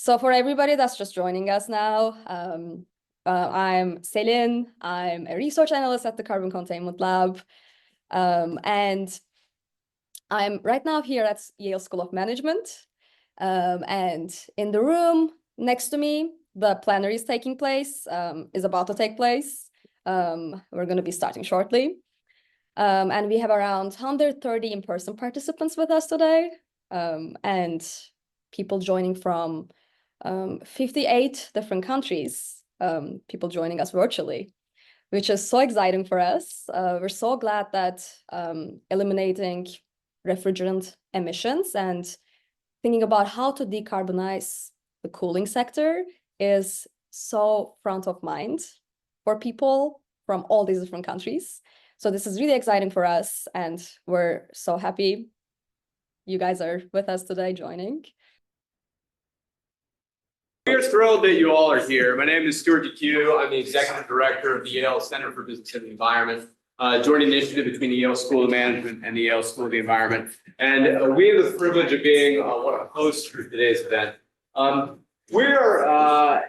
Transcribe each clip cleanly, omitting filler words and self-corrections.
So for everybody that's just joining us now, I'm Selin. I'm a research analyst at the Carbon Containment Lab. And I'm right now here at Yale School of Management. And in the room next to me, the plenary is taking place, is about to take place. We're going to be starting shortly. And we have around 130 in-person participants with us today, and people joining from 58 different countries, people joining us virtually, which is so exciting for us. We're so glad that eliminating refrigerant emissions and thinking about how to decarbonize the cooling sector is so front of mind for people from all these different countries. So this is really exciting for us, and we're so happy you guys are with us today joining. We are thrilled that you all are here. My name is Stuart DeQ. I'm the Executive Director of the Yale Center for Business and the Environment, joint initiative between the Yale School of Management and the Yale School of the Environment. And we have the privilege of being one of the hosts for today's event. We're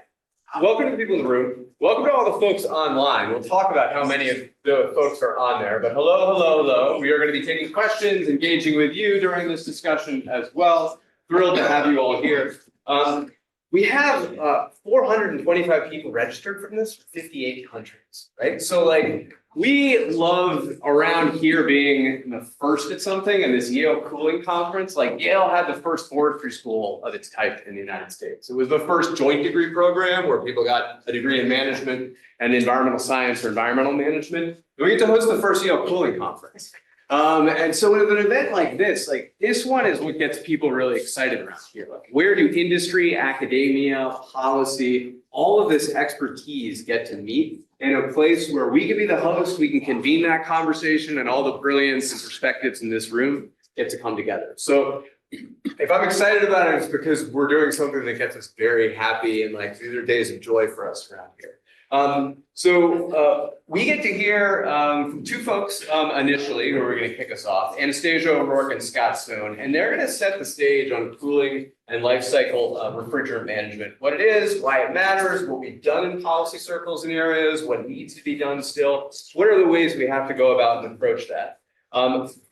welcome to people in the room. Welcome to all the folks online. We'll talk about how many of the folks are on there, but hello, hello, hello. We are going to be taking questions, engaging with you during this discussion as well. Thrilled to have you all here. We have 425 people registered from this from 58 countries, right? So like we love around here being the first at something, and this Yale cooling conference, like Yale had the first forestry school of its type in the United States. It was the first joint degree program where people got a degree in management and environmental science or environmental management. And we get to host the first Yale cooling conference. And so with an event like this one is what gets people really excited around here. Like, where do industry, academia, policy, all of this expertise get to meet in a place where we can be the host, we can convene that conversation, and all the brilliance and perspectives in this room get to come together. So if I'm excited about it, it's because we're doing something that gets us very happy, and like these are days of joy for us around here. We get to hear from two folks initially who are going to kick us off, Anastasia O'Rourke and Scott Stone, and they're going to set the stage on cooling and life cycle refrigerant management, what it is, why it matters, what we've done in policy circles and areas, what needs to be done still, what are the ways we have to go about and approach that.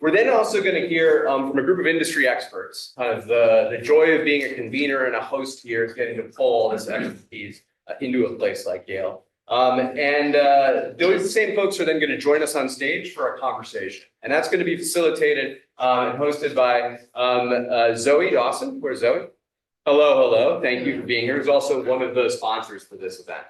We're then also going to hear from a group of industry experts, kind of the joy of being a convener and a host here is getting to pull all this expertise into a place like Yale. Those same folks are then going to join us on stage for a conversation. And that's going to be facilitated and hosted by Zoe Dawson. Where's Zoe? Hello, hello. Thank you for being here. Who's also one of the sponsors for this event.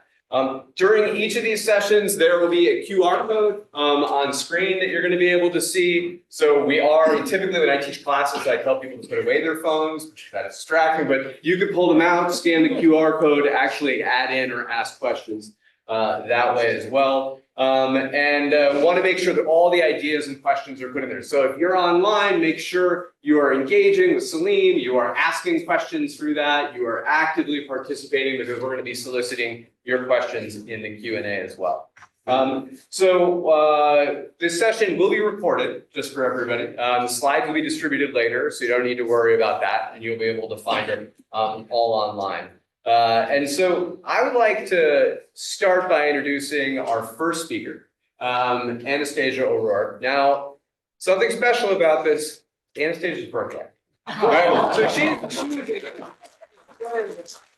During each of these sessions, there will be a QR code on screen that you're going to be able to see. So we are, typically when I teach classes, I tell people to put away their phones, which is kind of distracting, but you can pull them out, scan the QR code, actually add in or ask questions that way as well. Want to make sure that all the ideas and questions are put in there. So if you're online, make sure you are engaging with Celine, you are asking questions through that, you are actively participating because we're going to be soliciting your questions in the Q&A as well. This session will be recorded just for everybody. The slides will be distributed later, so you don't need to worry about that, and you'll be able to find it all online. So I would like to start by introducing our first speaker, Anastasia O'Rourke. Now, something special about this, Anastasia's birthday. Right? So she's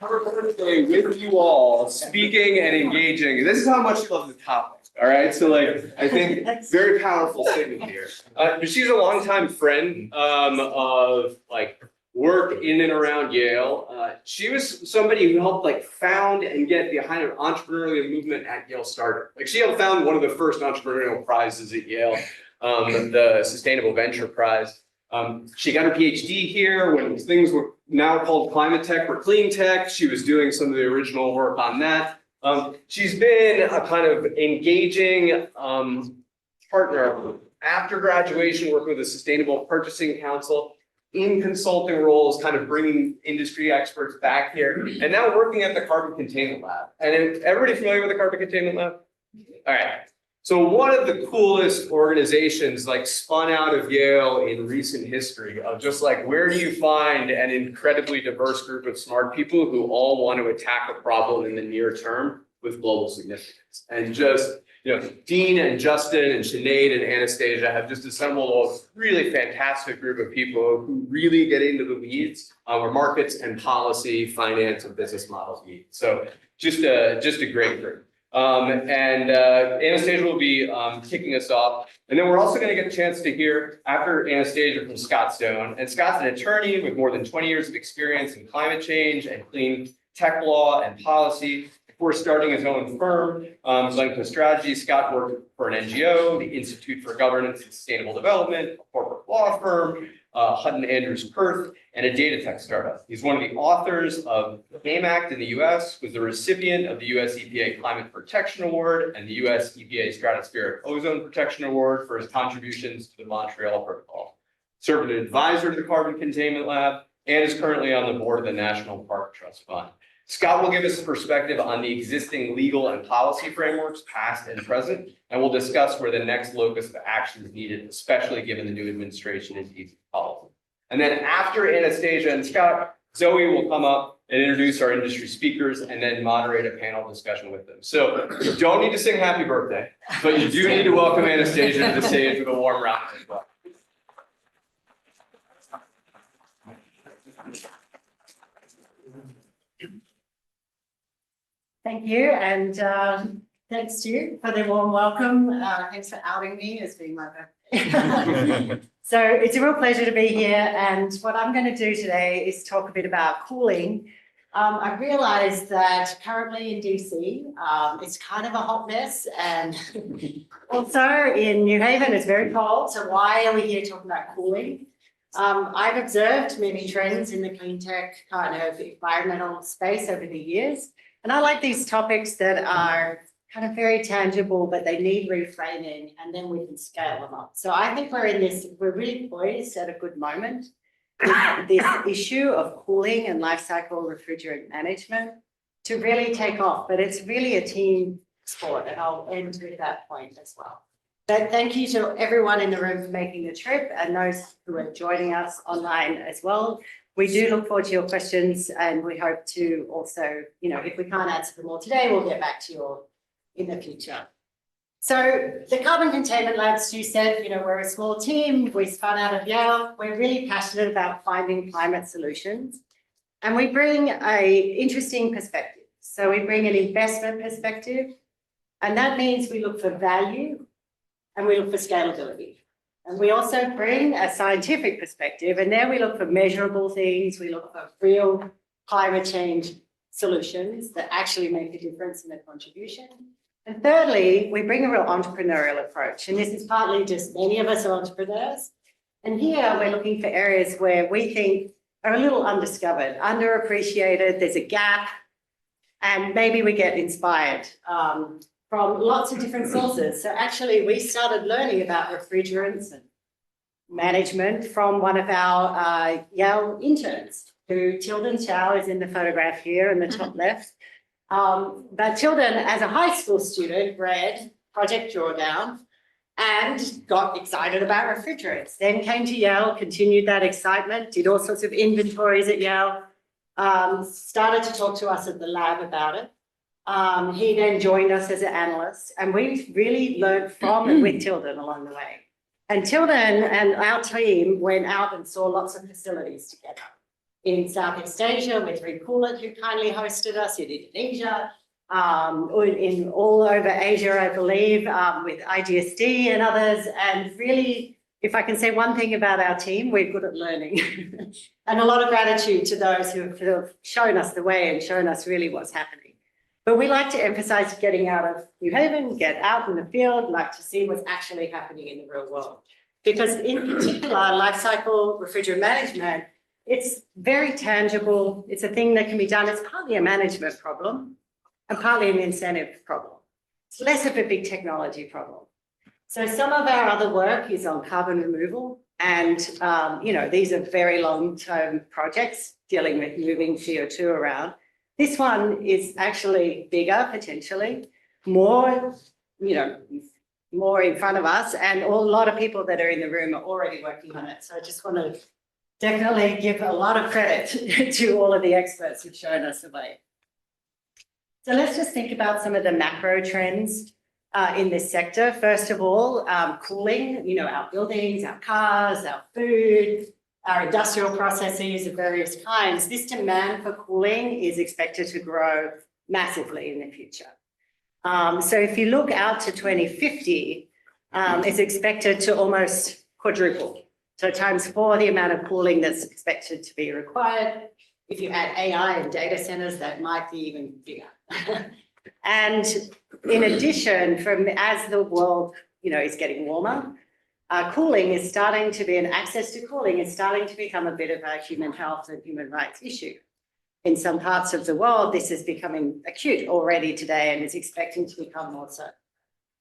her birthday with you all, speaking and engaging. This is how much she loves the topic. All right, so like I think very powerful statement here. But she's a longtime friend of like work in and around Yale. She was somebody who helped like found and get the kind of entrepreneurial movement at Yale started. Like she helped found one of the first entrepreneurial prizes at Yale, the Sustainable Venture Prize. She got her PhD here when things were now called climate tech or clean tech. She was doing some of the original work on that. She's been a kind of engaging partner after graduation, working with the Sustainable Purchasing Council in consulting roles, kind of bringing industry experts back here, and now working at the Carbon Containment Lab. And everybody familiar with the Carbon Containment Lab? All right. So one of the coolest organizations like spun out of Yale in recent history of just like, where do you find an incredibly diverse group of smart people who all want to attack a problem in the near term with global significance? And just, Dean and Justin and Sinead and Anastasia have just assembled a really fantastic group of people who really get into the weeds where markets and policy, finance, and business models meet. So just a great group. Anastasia will be kicking us off. And then we're also going to get a chance to hear after Anastasia from Scott Stone. And Scott's an attorney with more than 20 years of experience in climate change and clean tech law and policy. Before starting his own firm, Glencoe Strategy, Scott worked for an NGO, the Institute for Governance and Sustainable Development, a corporate law firm, Hutton Andrews Perth, and a data tech startup. He's one of the authors of the GAME Act in the US, was the recipient of the US EPA Climate Protection Award and the US EPA Stratospheric Ozone Protection Award for his contributions to the Montreal Protocol. Served as an advisor to the Carbon Containment Lab and is currently on the board of the National Park Trust Fund. Scott will give us a perspective on the existing legal and policy frameworks, past and present, and we'll discuss where the next locus of action is needed, especially given the new administration and DC policy. And then after Anastasia and Scott, Zoe will come up and introduce our industry speakers and then moderate a panel discussion with them. So you don't need to sing happy birthday, but you do need to welcome Anastasia to the stage with a warm round as well. Thank you, and thanks to you for the warm welcome. Thanks for outing me as being my birthday. So it's a real pleasure to be here, and what I'm going to do today is talk a bit about cooling. I realised that currently in DC, it's kind of a hot mess, and also in New Haven, it's very cold. So why are we here talking about cooling? I've observed many trends in the clean tech kind of environmental space over the years. And I like these topics that are kind of very tangible, but they need reframing, and then we can scale them up. So I think we're really poised at a good moment with this issue of cooling and life cycle refrigerant management to really take off. But it's really a team sport, and I'll end with that point as well. But thank you to everyone in the room for making the trip and those who are joining us online as well. We do look forward to your questions, and we hope to also, if we can't answer them all today, we'll get back to you all in the future. So the Carbon Containment Lab, Stu said, we're a small team. We spun out of Yale. We're really passionate about finding climate solutions, and we bring an interesting perspective. So we bring an investment perspective, and that means we look for value and we look for scalability. And we also bring a scientific perspective, and there we look for measurable things. We look for real climate change solutions that actually make a difference in the contribution. And thirdly, we bring a real entrepreneurial approach. And this is partly just many of us are entrepreneurs. And here we're looking for areas where we think are a little undiscovered, underappreciated, there's a gap, and maybe we get inspired from lots of different sources. So actually we started learning about refrigerants and management from one of our Yale interns, who Tilden Chow is in the photograph here in the top left. But Tilden, as a high school student, read Project Drawdown and got excited about refrigerants. Then came to Yale, continued that excitement, did all sorts of inventories at Yale, started to talk to us at the lab about it. He then joined us as an analyst, and we really learned from and with Tilden along the way. And Tilden and our team went out and saw lots of facilities together in Southeast Asia with Recoolit, who kindly hosted us, in Indonesia, in all over Asia, I believe, with IGSD and others. And really, if I can say one thing about our team, we're good at learning. And a lot of gratitude to those who have shown us the way and shown us really what's happening. But we like to emphasize getting out of New Haven, get out in the field, like to see what's actually happening in the real world. Because in particular, life cycle refrigerant management, it's very tangible. It's a thing that can be done. It's partly a management problem and partly an incentive problem. It's less of a big technology problem. So some of our other work is on carbon removal. And, these are very long-term projects dealing with moving CO2 around. This one is actually bigger, potentially, more, more in front of us, and a lot of people that are in the room are already working on it. So I just want to definitely give a lot of credit to all of the experts who've shown us the way. So let's just think about some of the macro trends in this sector. First of all, cooling, our buildings, our cars, our food, our industrial processes of various kinds. This demand for cooling is expected to grow massively in the future. So if you look out to 2050, it's expected to almost quadruple. So times 4 the amount of cooling that's expected to be required. If you add AI and data centers, that might be even bigger. And in addition, as the world, is getting warmer, cooling is starting to be, and access to cooling is starting to become a bit of a human health and human rights issue. In some parts of the world, this is becoming acute already today and is expecting to become more so.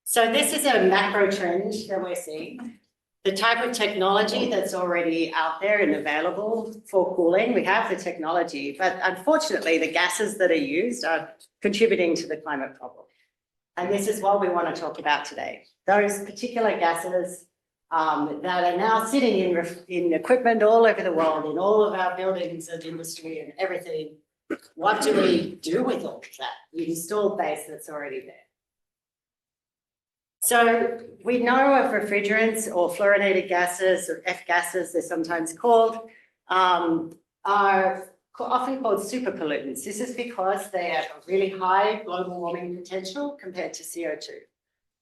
So this is a macro trend that we're seeing. The type of technology that's already out there and available for cooling, we have the technology, but unfortunately, the gases that are used are contributing to the climate problem. And this is what we want to talk about today. Those particular gases that are now sitting in equipment all over the world, in all of our buildings and industry and everything. What do we do with all of that? The installed base that's already there. So we know of refrigerants or fluorinated gases, or F gases, they're sometimes called, are often called super pollutants. This is because they have a really high global warming potential compared to CO2.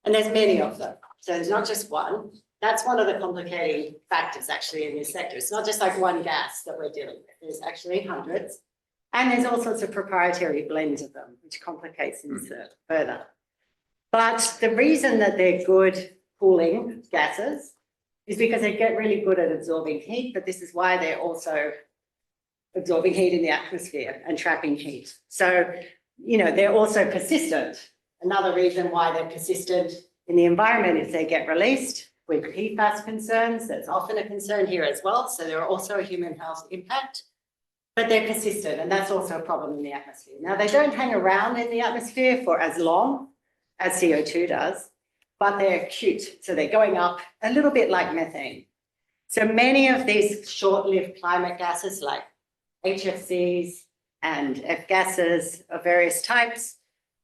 And there's many of them. So there's not just one. That's one of the complicating factors actually in this sector. It's not just like one gas that we're dealing with. There's actually hundreds. And there's all sorts of proprietary blends of them, which complicates things further. But the reason that they're good cooling gases is because they get really good at absorbing heat, but this is why they're also absorbing heat in the atmosphere and trapping heat. So, they're also persistent. Another reason why they're persistent in the environment is they get released with PFAS concerns. That's often a concern here as well. So there are also a human health impact, but they're persistent, and that's also a problem in the atmosphere. Now, they don't hang around in the atmosphere for as long as CO2 does, but they're acute. So they're going up a little bit like methane. So many of these short-lived climate gases like HFCs and F gases of various types,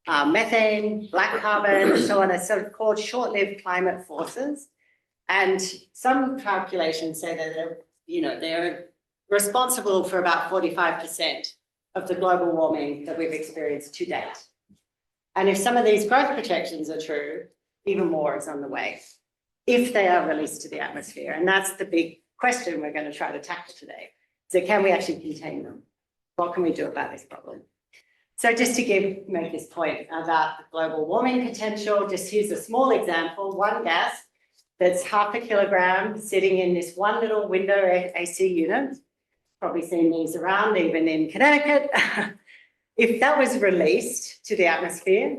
methane, black carbon, so on, are sort of called short-lived climate forces. And some calculations say that they're responsible for about 45% of the global warming that we've experienced to date. And if some of these growth projections are true, even more is on the way, if they are released to the atmosphere. And that's the big question we're going to try to tackle today. So can we actually contain them? What can we do about this problem? So just to make this point about the global warming potential, just here's a small example, one gas that's 0.5 kilogram sitting in this one little window AC unit. Probably seen these around, even in Connecticut. If that was released to the atmosphere,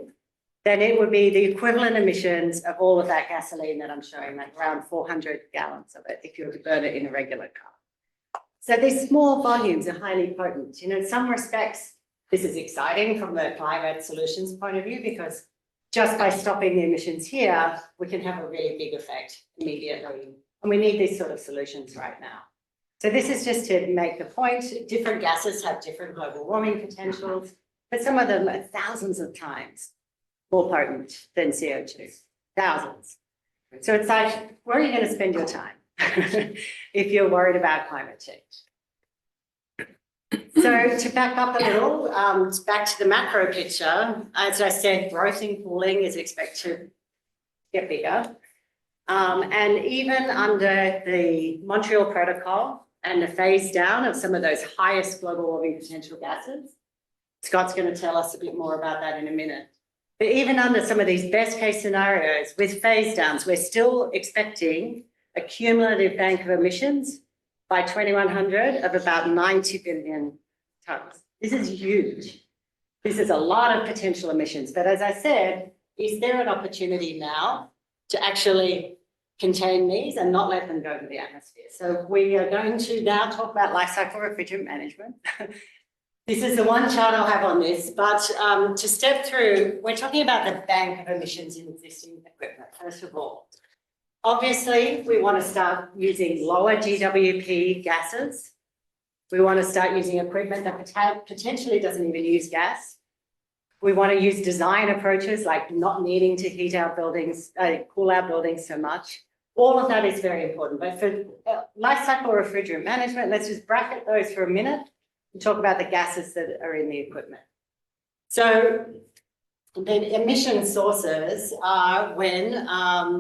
then it would be the equivalent emissions of all of that gasoline that I'm showing, like around 400 gallons of it, if you were to burn it in a regular car. So these small volumes are highly potent. In some respects, this is exciting from the climate solutions point of view, because just by stopping the emissions here, we can have a really big effect immediately. And we need these sort of solutions right now. So this is just to make the point, different gases have different global warming potentials, but some of them are thousands of times more potent than CO2, thousands. So it's like, where are you going to spend your time if you're worried about climate change? So to back up a little, back to the macro picture, as I said, growth in cooling is expected to get bigger. And even under the Montreal Protocol and the phase down of some of those highest global warming potential gases, Scott's going to tell us a bit more about that in a minute. But even under some of these best case scenarios with phase downs, we're still expecting a cumulative bank of emissions by 2100 of about 90 billion tons. This is huge. This is a lot of potential emissions. But as I said, is there an opportunity now to actually contain these and not let them go to the atmosphere? So we are going to now talk about lifecycle refrigerant management. This is the one chart I'll have on this, but to step through, we're talking about the bank of emissions in existing equipment, first of all. Obviously, we want to start using lower GWP gases. We want to start using equipment that potentially doesn't even use gas. We want to use design approaches like not needing to heat our buildings, cool our buildings so much. All of that is very important. But for life cycle refrigerant management, let's just bracket those for a minute and talk about the gases that are in the equipment. So the emission sources are when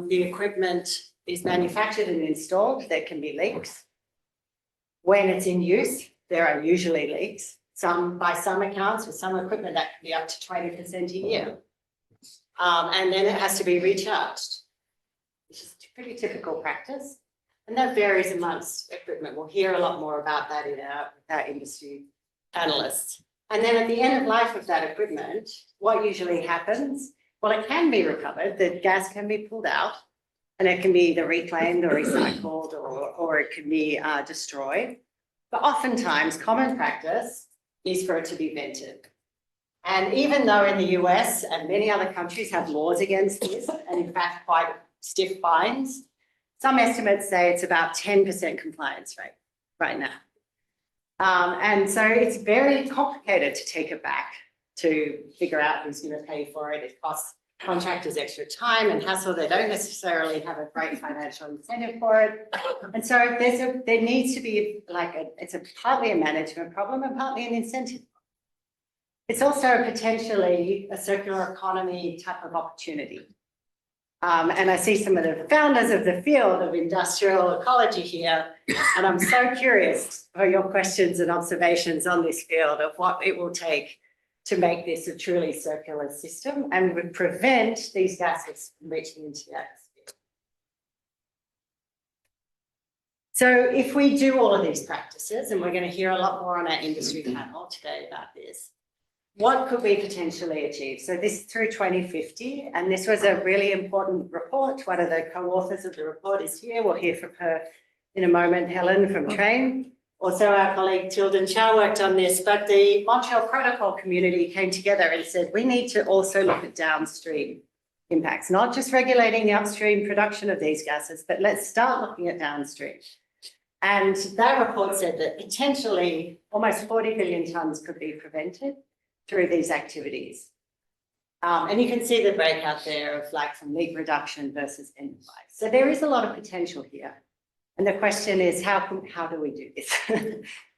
the equipment is manufactured and installed, there can be leaks. When it's in use, there are usually leaks. By some accounts, with some equipment, that can be up to 20% a year. And then it has to be recharged, which is pretty typical practice. And that varies amongst equipment. We'll hear a lot more about that in our industry analysts. And then at the end of life of that equipment, what usually happens? Well, it can be recovered. The gas can be pulled out and it can be either reclaimed or recycled or it can be destroyed. But oftentimes, common practice is for it to be vented. And even though in the US and many other countries have laws against this, and in fact quite stiff fines, some estimates say it's about 10% compliance rate right now. And so it's very complicated to take it back, to figure out who's going to pay for it. It costs contractors extra time and hassle. They don't necessarily have a great financial incentive for it. And so there needs to be it's partly a management problem and partly an incentive. It's also potentially a circular economy type of opportunity. And I see some of the founders of the field of industrial ecology here, and I'm so curious for your questions and observations on this field of what it will take to make this a truly circular system and would prevent these gases from reaching into the atmosphere. So if we do all of these practices, and we're going to hear a lot more on our industry panel today about this, what could we potentially achieve? So this is through 2050, and this was a really important report. One of the co-authors of the report is here. We'll hear from her in a moment, Helen from Train. Also, our colleague Tilden Chow worked on this, but the Montreal Protocol community came together and said, we need to also look at downstream impacts, not just regulating the upstream production of these gases, but let's start looking at downstream. And that report said that potentially almost 40 billion tonnes could be prevented through these activities. And you can see the breakout there of from leak reduction versus end of life. So there is a lot of potential here. And the question is, how do we do this?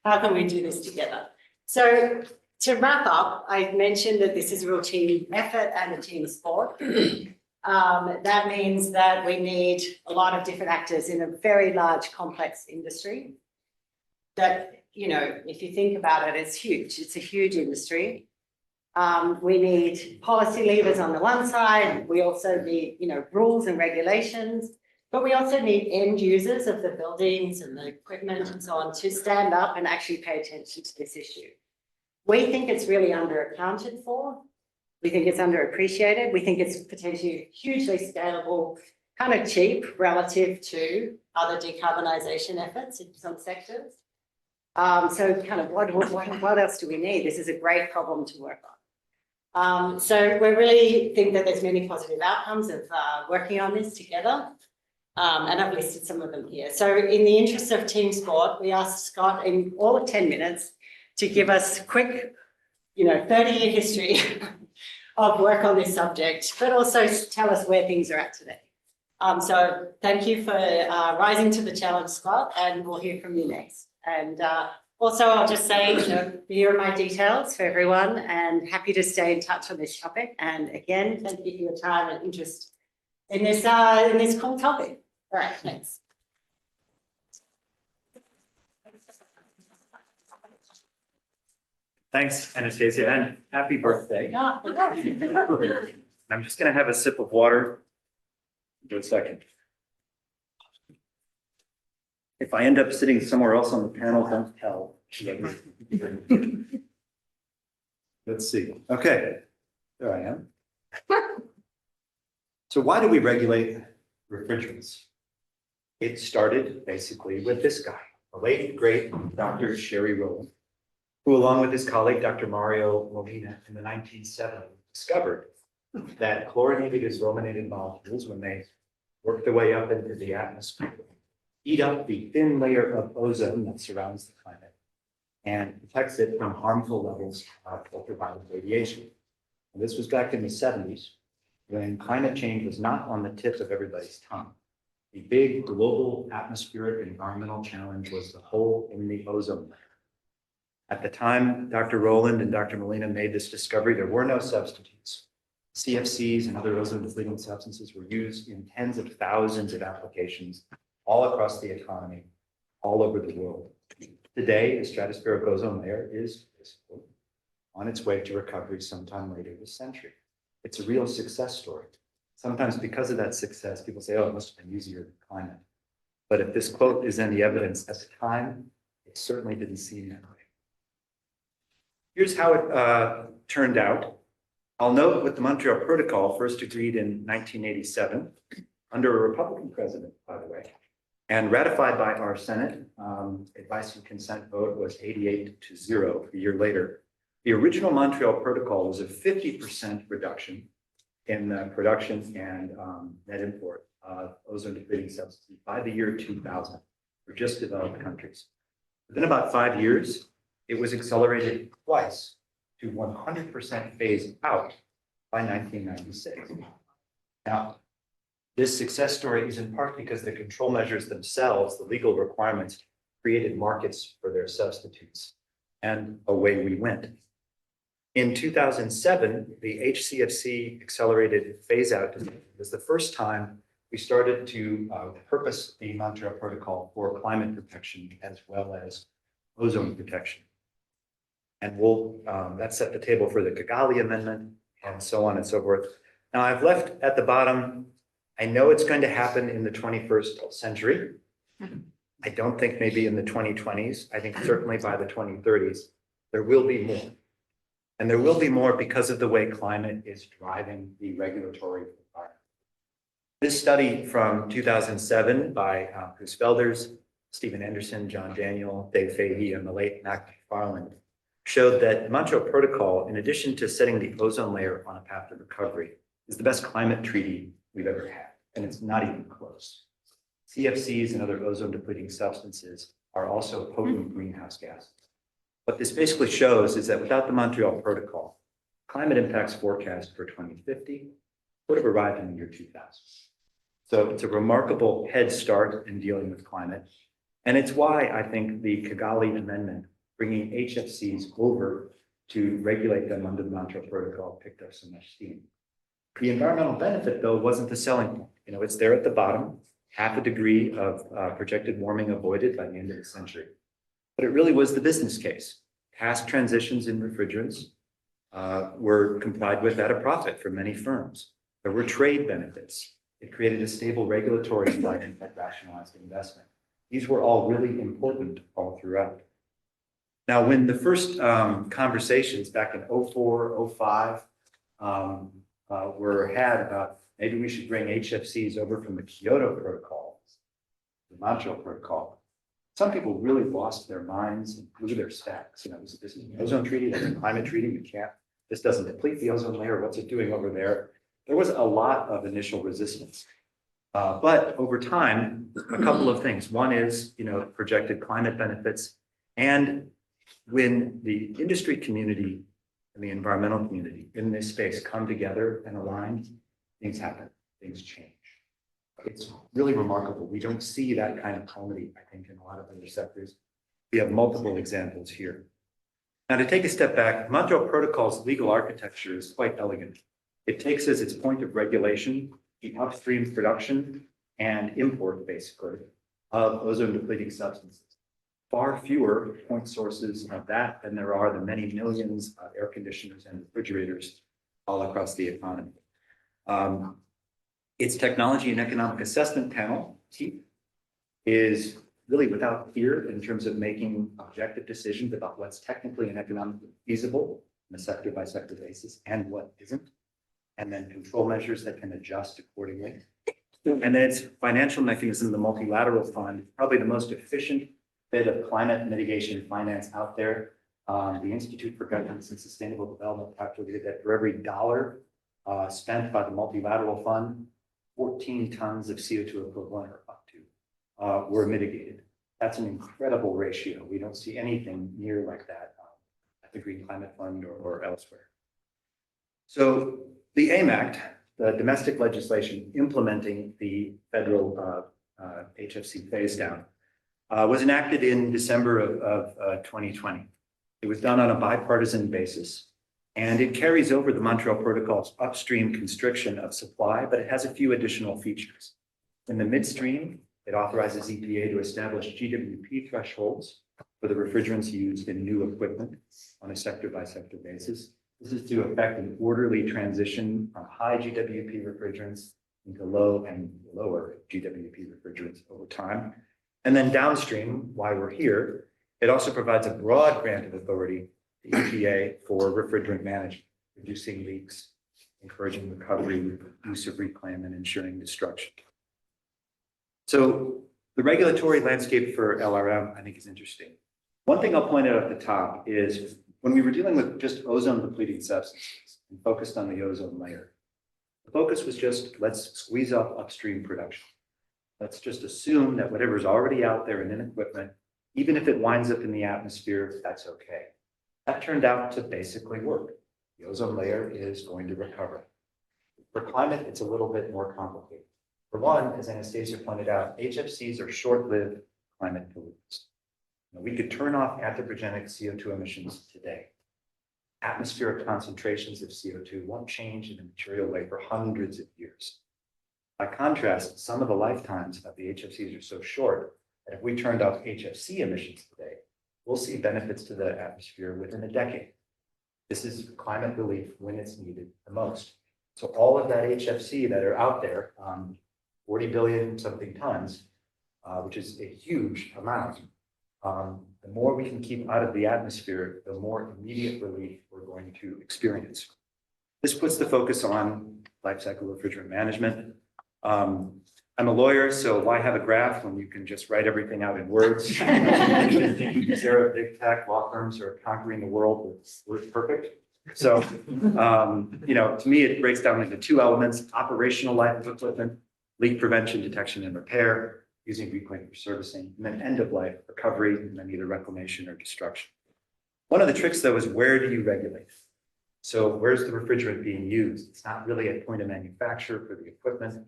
How can we do this together? So to wrap up, I mentioned that this is a real team effort and a team sport. That means that we need a lot of different actors in a very large, complex industry. That, if you think about it, it's huge. It's a huge industry. We need policy levers on the one side. We also need, rules and regulations. But we also need end users of the buildings and the equipment and so on to stand up and actually pay attention to this issue. We think it's really underaccounted for. We think it's underappreciated. We think it's potentially hugely scalable, kind of cheap relative to other decarbonisation efforts in some sectors. So kind of what else do we need? This is a great problem to work on. So we really think that there's many positive outcomes of working on this together. And I've listed some of them here. So in the interest of team sport, we asked Scott in all of 10 minutes to give us quick, 30-year history of work on this subject, but also tell us where things are at today. So thank you for rising to the challenge, Scott, and we'll hear from you next. And also, I'll just say, here are my details for everyone, and happy to stay in touch on this topic. And again, thank you for your time and interest in this cool topic. All right, thanks. Thanks, Anastasia, and happy birthday. Yeah. I'm just going to have a sip of water. Do a second. If I end up sitting somewhere else on the panel, don't tell. Let's see. Okay, there I am. So why do we regulate refrigerants? It started basically with this guy, the late great Dr. Sherry Rowland, who along with his colleague, Dr. Mario Molina, in the 1970s, discovered that chlorinated brominated molecules, when they work their way up into the atmosphere, eat up the thin layer of ozone that surrounds the planet and protects it from harmful levels of ultraviolet radiation. And this was back in the 70s, when climate change was not on the tip of everybody's tongue. The big global atmospheric environmental challenge was the hole in the ozone layer. At the time, Dr. Rowland and Dr. Molina made this discovery, there were no substitutes. CFCs and other ozone-depleting substances were used in tens of thousands of applications all across the economy, all over the world. Today, the stratospheric ozone layer is on its way to recovery sometime later this century. It's a real success story. Sometimes because of that success, people say, oh, it must have been easier than climate. But if this quote is any evidence, at the time, it certainly didn't seem that way. Here's how it turned out. I'll note with the Montreal Protocol, first agreed in 1987, under a Republican president, by the way, and ratified by our Senate. Advice and consent vote was 88-0 a year later. The original Montreal Protocol was a 50% reduction in the production and net import of ozone-depleting substances by the year 2000 for just developed countries. Within about 5 years, it was accelerated twice to 100% phase out by 1996. Now, this success story is in part because the control measures themselves, the legal requirements, created markets for their substitutes, and away we went. In 2007, the HCFC accelerated phase out was the first time we started to purpose the Montreal Protocol for climate protection as well as ozone protection. And that set the table for the Kigali Amendment and so on and so forth. Now I've left at the bottom, I know it's going to happen in the 21st century. I don't think maybe in the 2020s. I think certainly by the 2030s, there will be more. And there will be more because of the way climate is driving the regulatory environment. This study from 2007 by Bruce Felders, Stephen Anderson, John Daniel, Dave Fahey, and the late Mac McFarland showed that the Montreal Protocol, in addition to setting the ozone layer on a path to recovery, is the best climate treaty we've ever had, and it's not even close. CFCs and other ozone-depleting substances are also potent greenhouse gases. What this basically shows is that without the Montreal Protocol, climate impacts forecast for 2050 would have arrived in the year 2000. So it's a remarkable head start in dealing with climate. And it's why I think the Kigali Amendment, bringing HFCs over to regulate them under the Montreal Protocol, picked up so much steam. The environmental benefit, though, wasn't the selling point. You know, it's there at the bottom, 0.5 degree of projected warming avoided by the end of the century. But it really was the business case. Past transitions in refrigerants were complied with at a profit for many firms. There were trade benefits. It created a stable regulatory environment that rationalized investment. These were all really important all throughout. Now, when the first conversations back in 04, 05 were had about maybe we should bring HFCs over from the Kyoto Protocol, the Montreal Protocol, some people really lost their minds and blew their stacks. You know, this is an ozone treaty, that's a climate treaty, we can't, this doesn't deplete the ozone layer, what's it doing over there? There was a lot of initial resistance. But over time, a couple of things. One is, you know, projected climate benefits. And when the industry community and the environmental community in this space come together and align, things happen, things change. It's really remarkable. We don't see that kind of comedy, I think, in a lot of other sectors. We have multiple examples here. Now, to take a step back, Montreal Protocol's legal architecture is quite elegant. It takes as its point of regulation the upstream production and import, basically, of ozone-depleting substances. Far fewer point sources of that than there are the many millions of air conditioners and refrigerators all across the economy. Its technology and economic assessment panel, TEEP, is really without fear in terms of making objective decisions about what's technically and economically feasible on a sector-by-sector basis and what isn't, and then control measures that can adjust accordingly. And then its financial mechanism, the multilateral fund, probably the most efficient bit of climate mitigation finance out there. The Institute for Governance and Sustainable Development calculated that for every dollar spent by the multilateral fund, 14 tons of CO2 equivalent or up to were mitigated. That's an incredible ratio. We don't see anything near like that at the Green Climate Fund or elsewhere. So the AIM Act, the domestic legislation implementing the federal HFC phase down, was enacted in December of 2020. It was done on a bipartisan basis, and it carries over the Montreal Protocol's upstream constriction of supply, but it has a few additional features. In the midstream, it authorizes EPA to establish GWP thresholds for the refrigerants used in new equipment on a sector-by-sector basis. This is to effect an orderly transition from high GWP refrigerants into low and lower GWP refrigerants over time. And then downstream, while we're here, it also provides a broad grant of authority to EPA for refrigerant management, reducing leaks, encouraging recovery, use of reclaim, and ensuring destruction. So the regulatory landscape for LRM, I think, is interesting. One thing I'll point out at the top is when we were dealing with just ozone depleting substances and focused on the ozone layer, the focus was just, let's squeeze up upstream production. Let's just assume that whatever's already out there and in equipment, even if it winds up in the atmosphere, that's okay. That turned out to basically work. The ozone layer is going to recover. For climate, it's a little bit more complicated. For one, as Anastasia pointed out, HFCs are short-lived climate pollutants. We could turn off anthropogenic CO2 emissions today. Atmospheric concentrations of CO2 won't change in a material way for hundreds of years. By contrast, some of the lifetimes of the HFCs are so short that if we turned off HFC emissions today, we'll see benefits to the atmosphere within a decade. This is climate relief when it's needed the most. So all of that HFC that are out there, 40 billion something tons, which is a huge amount. The more we can keep out of the atmosphere, the more immediate relief we're going to experience. This puts the focus on lifecycle refrigerant management. I'm a lawyer, so why have a graph when you can just write everything out in words? Sarah, big tech law firms are conquering the world with word perfect. So, to me, it breaks down into two elements: operational life of equipment, leak prevention, detection, and repair, using reclaim for servicing, and then end of life recovery, and then either reclamation or destruction. One of the tricks, though, is where do you regulate? So where's the refrigerant being used? It's not really at point of manufacture for the equipment.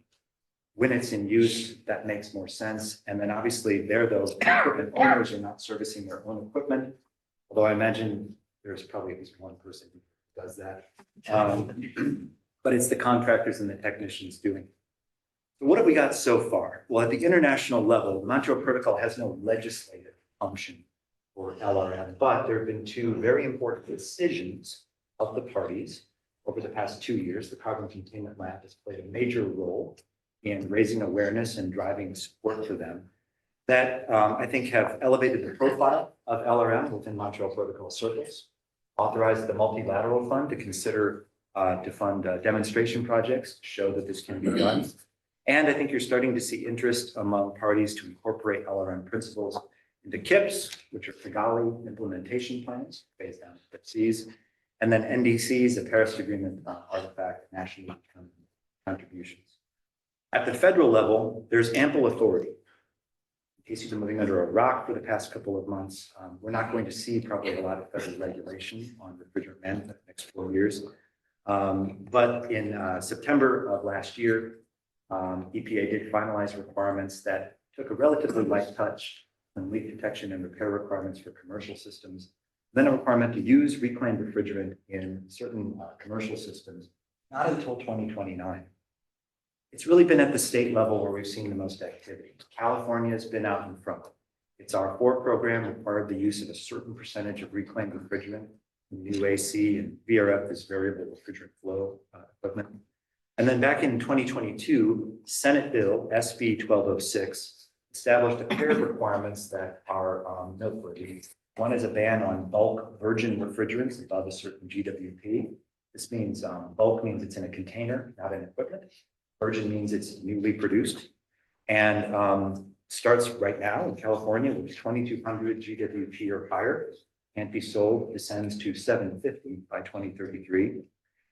When it's in use, that makes more sense. And then obviously those equipment owners are not servicing their own equipment, although I imagine there's probably at least one person who does that. But it's the contractors and the technicians doing it. So what have we got so far? Well, at the international level, the Montreal Protocol has no legislative function for LRM, but there have been two very important decisions of the parties over the past 2 years. The Carbon Containment Lab has played a major role in raising awareness and driving support for them that I think have elevated the profile of LRM within Montreal Protocol circles, authorized the multilateral fund to consider to fund demonstration projects to show that this can be done. And I think you're starting to see interest among parties to incorporate LRM principles into KIPs, which are Kigali implementation plans based on FCs, and then NDCs, the Paris Agreement artifact national contributions. At the federal level, there's ample authority. In case you've been living under a rock for the past couple of months, we're not going to see probably a lot of federal regulation on refrigerant management in the next 4 years. But in September of last year, EPA did finalize requirements that took a relatively light touch on leak detection and repair requirements for commercial systems, then a requirement to use reclaimed refrigerant in certain commercial systems, not until 2029. It's really been at the state level where we've seen the most activity. California has been out in front. Its R4 program required the use of a certain percentage of reclaimed refrigerant in new AC, and VRF is variable refrigerant flow equipment. And then back in 2022, Senate Bill SB 1206 established a pair of requirements that are noteworthy. One is a ban on bulk virgin refrigerants above a certain GWP. This means bulk means it's in a container, not in equipment. Virgin means it's newly produced, and starts right now in California with 2,200 GWP or higher. can't be sold descends to $7.50 by 2033.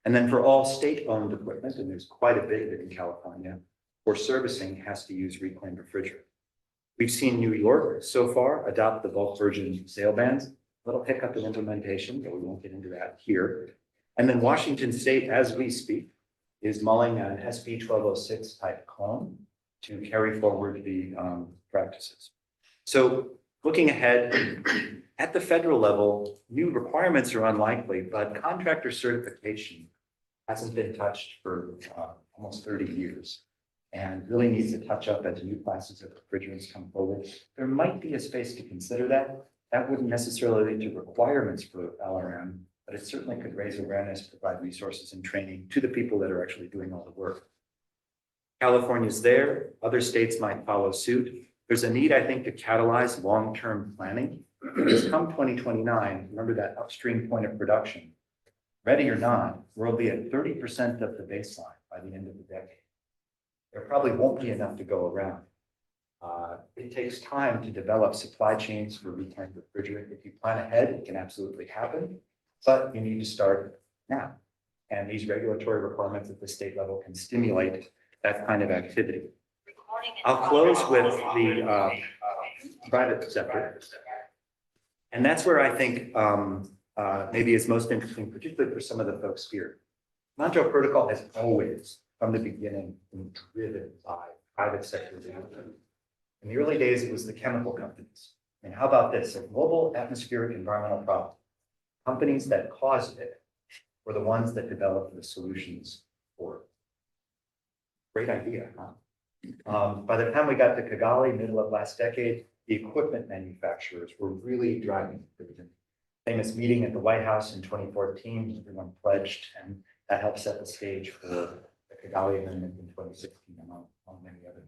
And then for all state-owned equipment, and there's quite a bit of it in California, for servicing has to use reclaimed refrigerant. We've seen New York so far adopt the bulk version sale bans, little hiccup in implementation, but we won't get into that here. And then Washington State, as we speak, is mulling an SB 1206 type clone to carry forward the practices. So looking ahead, at the federal level, new requirements are unlikely, but contractor certification hasn't been touched for almost 30 years and really needs to touch up as new classes of refrigerants come forward. There might be a space to consider that. That wouldn't necessarily lead to requirements for LRM, but it certainly could raise awareness, provide resources and training to the people that are actually doing all the work. California's there, other states might follow suit. There's a need, I think, to catalyze long-term planning. Because come 2029, remember that upstream point of production, ready or not, we'll be at 30% of the baseline by the end of the decade. There probably won't be enough to go around. It takes time to develop supply chains for reclaimed refrigerant. If you plan ahead, it can absolutely happen, but you need to start now. And these regulatory requirements at the state level can stimulate that kind of activity. I'll close with the private sector. And that's where I think maybe is most interesting, particularly for some of the folks here. Montreal Protocol has always, from the beginning, been driven by private sector development. In the early days, it was the chemical companies. And how about this? A global atmospheric environmental problem. Companies that caused it were the ones that developed the solutions for it. Great idea, huh? By the time we got to Kigali, middle of last decade, the equipment manufacturers were really driving it. Famous meeting at the White House in 2014, everyone pledged, and that helped set the stage for the Kigali Amendment in 2016, among many other things.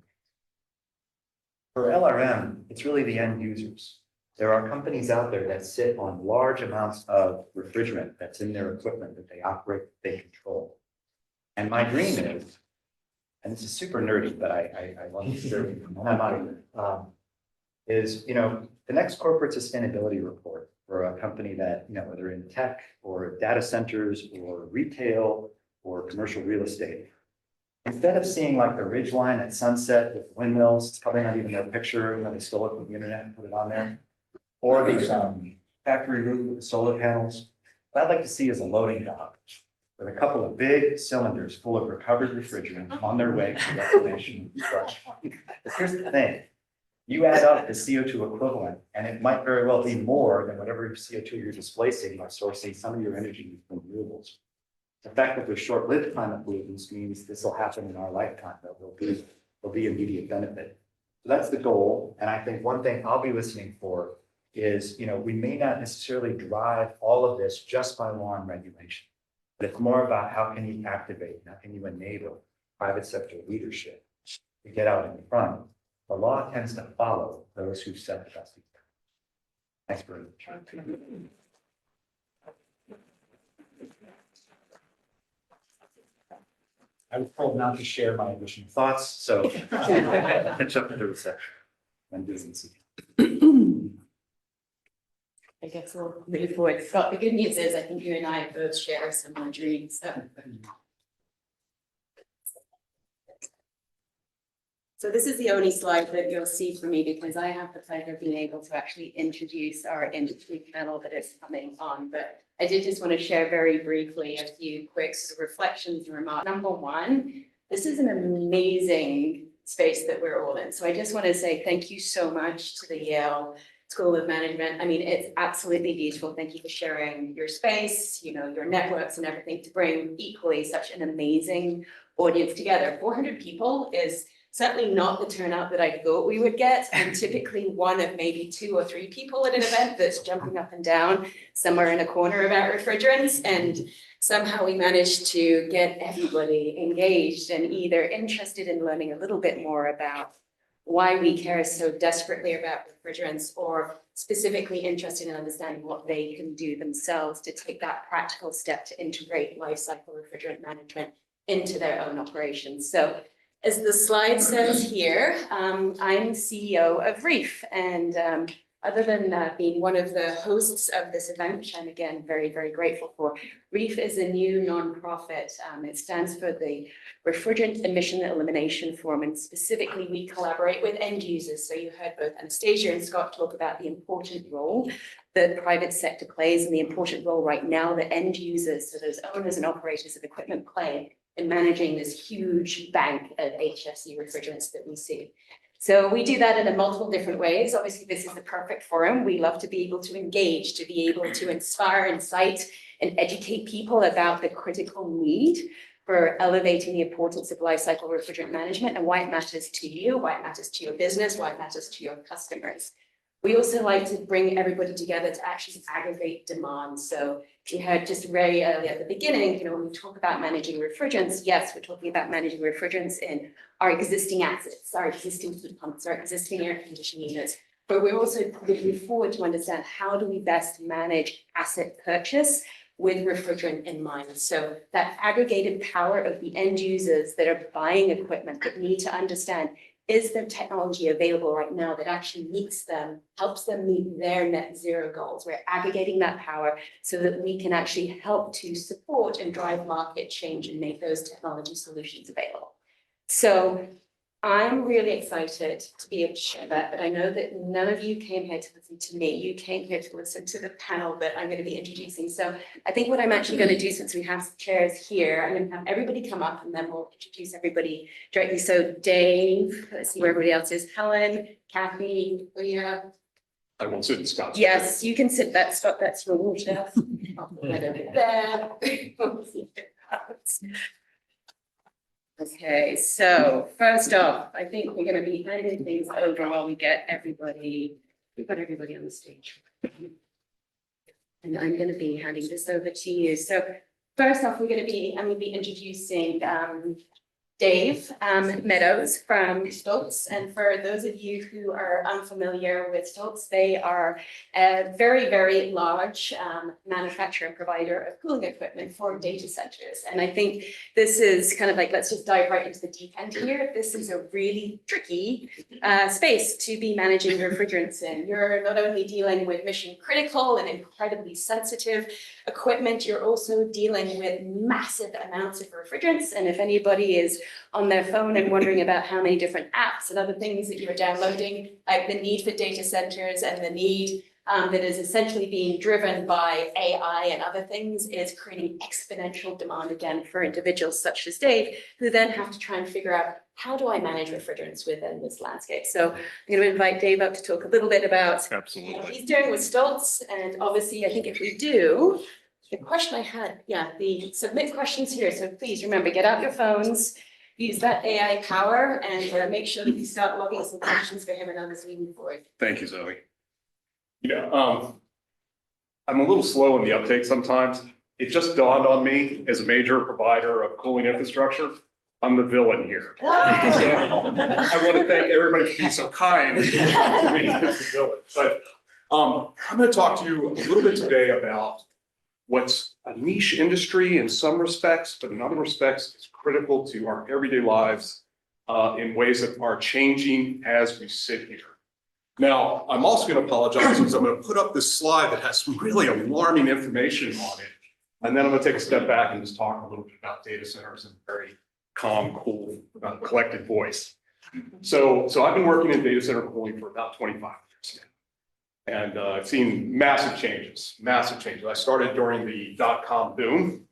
For LRM, it's really the end users. There are companies out there that sit on large amounts of refrigerant that's in their equipment that they operate, they control. And my dream is, and this is super nerdy, but I love to share it, and I'm out of here, is, the next corporate sustainability report for a company that, whether in tech or data centers or retail or commercial real estate, instead of seeing like the ridge line at Sunset with windmills, it's probably not even their picture, they stole it from the internet and put it on there, or the factory roof with the solar panels. What I'd like to see is a loading dock with a couple of big cylinders full of recovered refrigerant on their way to reclamation. But here's the thing. You add up the CO2 equivalent, and it might very well be more than whatever CO2 you're displacing by sourcing some of your energy from renewables. The fact that there's short-lived climate pollutants means this will happen in our lifetime. There'll be immediate benefit. So that's the goal. And I think one thing I'll be listening for is, we may not necessarily drive all of this just by law and regulation, but it's more about how can you activate, how can you enable private sector leadership to get out in front. The law tends to follow those who set the best example. Thanks very much. I was told not to share my additional thoughts, so I'll jump into the section and do this. I guess we'll move forward. Scott, the good news is I think you and I both share similar dreams. So this is the only slide that you'll see from me because I have the pleasure of being able to actually introduce our industry panel that is coming on. But I did just want to share very briefly a few quick sort of reflections and remarks. Number one, this is an amazing space that we're all in. So I just want to say thank you so much to the Yale School of Management. I mean, it's absolutely beautiful. Thank you for sharing your space, your networks and everything to bring equally such an amazing audience together. 400 people is certainly not the turnout that I thought we would get. And typically one of maybe 2 or 3 people at an event that's jumping up and down somewhere in a corner about refrigerants. And somehow we managed to get everybody engaged and either interested in learning a little bit more about why we care so desperately about refrigerants or specifically interested in understanding what they can do themselves to take that practical step to integrate lifecycle refrigerant management into their own operations. So as the slide says here, I'm CEO of REEF, and other than being one of the hosts of this event, which I'm again very, very grateful for, REEF is a new nonprofit. It stands for the Refrigerant Emission Elimination Forum, and specifically we collaborate with end users. So you heard both Anastasia and Scott talk about the important role that the private sector plays and the important role right now that end users, so those owners and operators of equipment, play in managing this huge bank of HFC refrigerants that we see. So we do that in multiple different ways. Obviously, this is the perfect forum. We love to be able to engage, to be able to inspire, incite, and educate people about the critical need for elevating the importance of life cycle refrigerant management and why it matters to you, why it matters to your business, why it matters to your customers. We also like to bring everybody together to actually aggregate demand. So you heard just very early at the beginning, when we talk about managing refrigerants, yes, we're talking about managing refrigerants in our existing assets, our existing heat pumps, our existing air conditioning units. But we're also looking forward to understand how do we best manage asset purchase with refrigerant in mind. So that aggregated power of the end users that are buying equipment that need to understand, is there technology available right now that actually meets them, helps them meet their net zero goals? We're aggregating that power so that we can actually help to support and drive market change and make those technology solutions available. So I'm really excited to be able to share that, but I know that none of you came here to listen to me. You came here to listen to the panel that I'm going to be introducing. So I think what I'm actually going to do, since we have chairs here, I'm going to have everybody come up and then we'll introduce everybody directly. So Dave, let's see where everybody else is. Helen, Kathy, Leah. I won't sit in Scott's. Yes, you can sit that spot. That's your water. Right over there. Okay, so first off, I think we're going to be handing things over while we get everybody, we've got everybody on the stage. And I'm going to be handing this over to you. So first off, I'm going to be introducing Dave Meadows from Stoltz. And for those of you who are unfamiliar with Stoltz, they are a very, very large manufacturer and provider of cooling equipment for data centers. And I think this is kind of like, let's just dive right into the deep end here. This is a really tricky space to be managing refrigerants in. You're not only dealing with mission critical and incredibly sensitive equipment, you're also dealing with massive amounts of refrigerants. And if anybody is on their phone and wondering about how many different apps and other things that you're downloading, like the need for data centers and the need that is essentially being driven by AI and other things is creating exponential demand again for individuals such as Dave, who then have to try and figure out, how do I manage refrigerants within this landscape? So I'm going to invite Dave up to talk a little bit about what he's doing with Stoltz. And obviously, I think if we do, the question I had, the submit questions here. So please remember, get out your phones, use that AI power, and make sure that you start logging some questions for him and others moving forward. Thank you, Zoe. I'm a little slow in the uptake sometimes. It just dawned on me, as a major provider of cooling infrastructure, I'm the villain here. I want to thank everybody for being so kind to me as the villain. But I'm going to talk to you a little bit today about what's a niche industry in some respects, but in other respects, it's critical to our everyday lives in ways that are changing as we sit here. Now, I'm also going to apologize because I'm going to put up this slide that has some really alarming information on it. And then I'm going to take a step back and just talk a little bit about data centers in a very calm, cool, collected voice. So I've been working in data center cooling for about 25 years now. And I've seen massive changes. I started during the dot-com boom.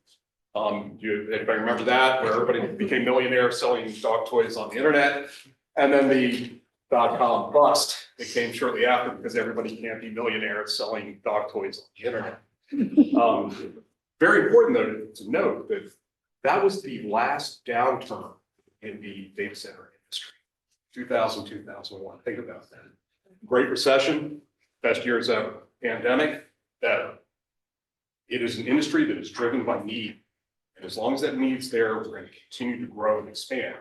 Do anybody remember that? Where everybody became millionaires selling dog toys on the internet. And then the dot-com bust that came shortly after, because everybody can't be millionaires selling dog toys on the internet. Very important though to note that that was the last downturn in the data center industry. 2000, 2001, think about that. Great Recession, best years ever. Pandemic, better. It is an industry that is driven by need. And as long as that need's there, we're going to continue to grow and expand.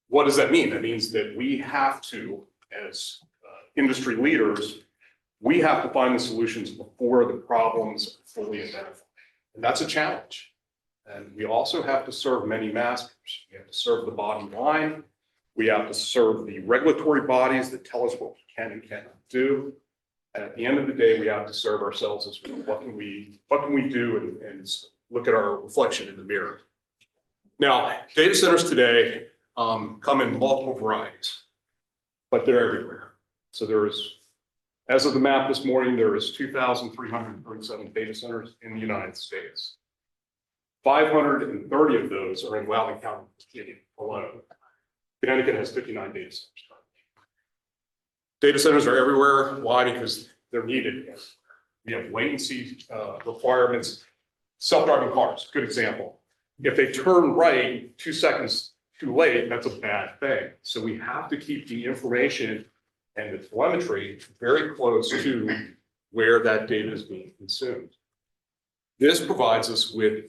What does that mean? That means that we have to, as industry leaders, we have to find the solutions before the problems are fully identified. And that's a challenge. And we also have to serve many masters. We have to serve the bottom line. We have to serve the regulatory bodies that tell us what we can and cannot do. And at the end of the day, we have to serve ourselves as what can we do and look at our reflection in the mirror. Now, data centers today come in multiple varieties, but they're everywhere. So as of the map this morning, there is 2,337 data centers in the United States. 530 of those are in Loudoun County, Virginia alone. Connecticut has 59 data centers. Data centers are everywhere. Why? Because they're needed. We have latency requirements. Self-driving cars, good example. If they turn right 2 seconds too late, that's a bad thing. So we have to keep the information and the telemetry very close to where that data is being consumed. This provides us with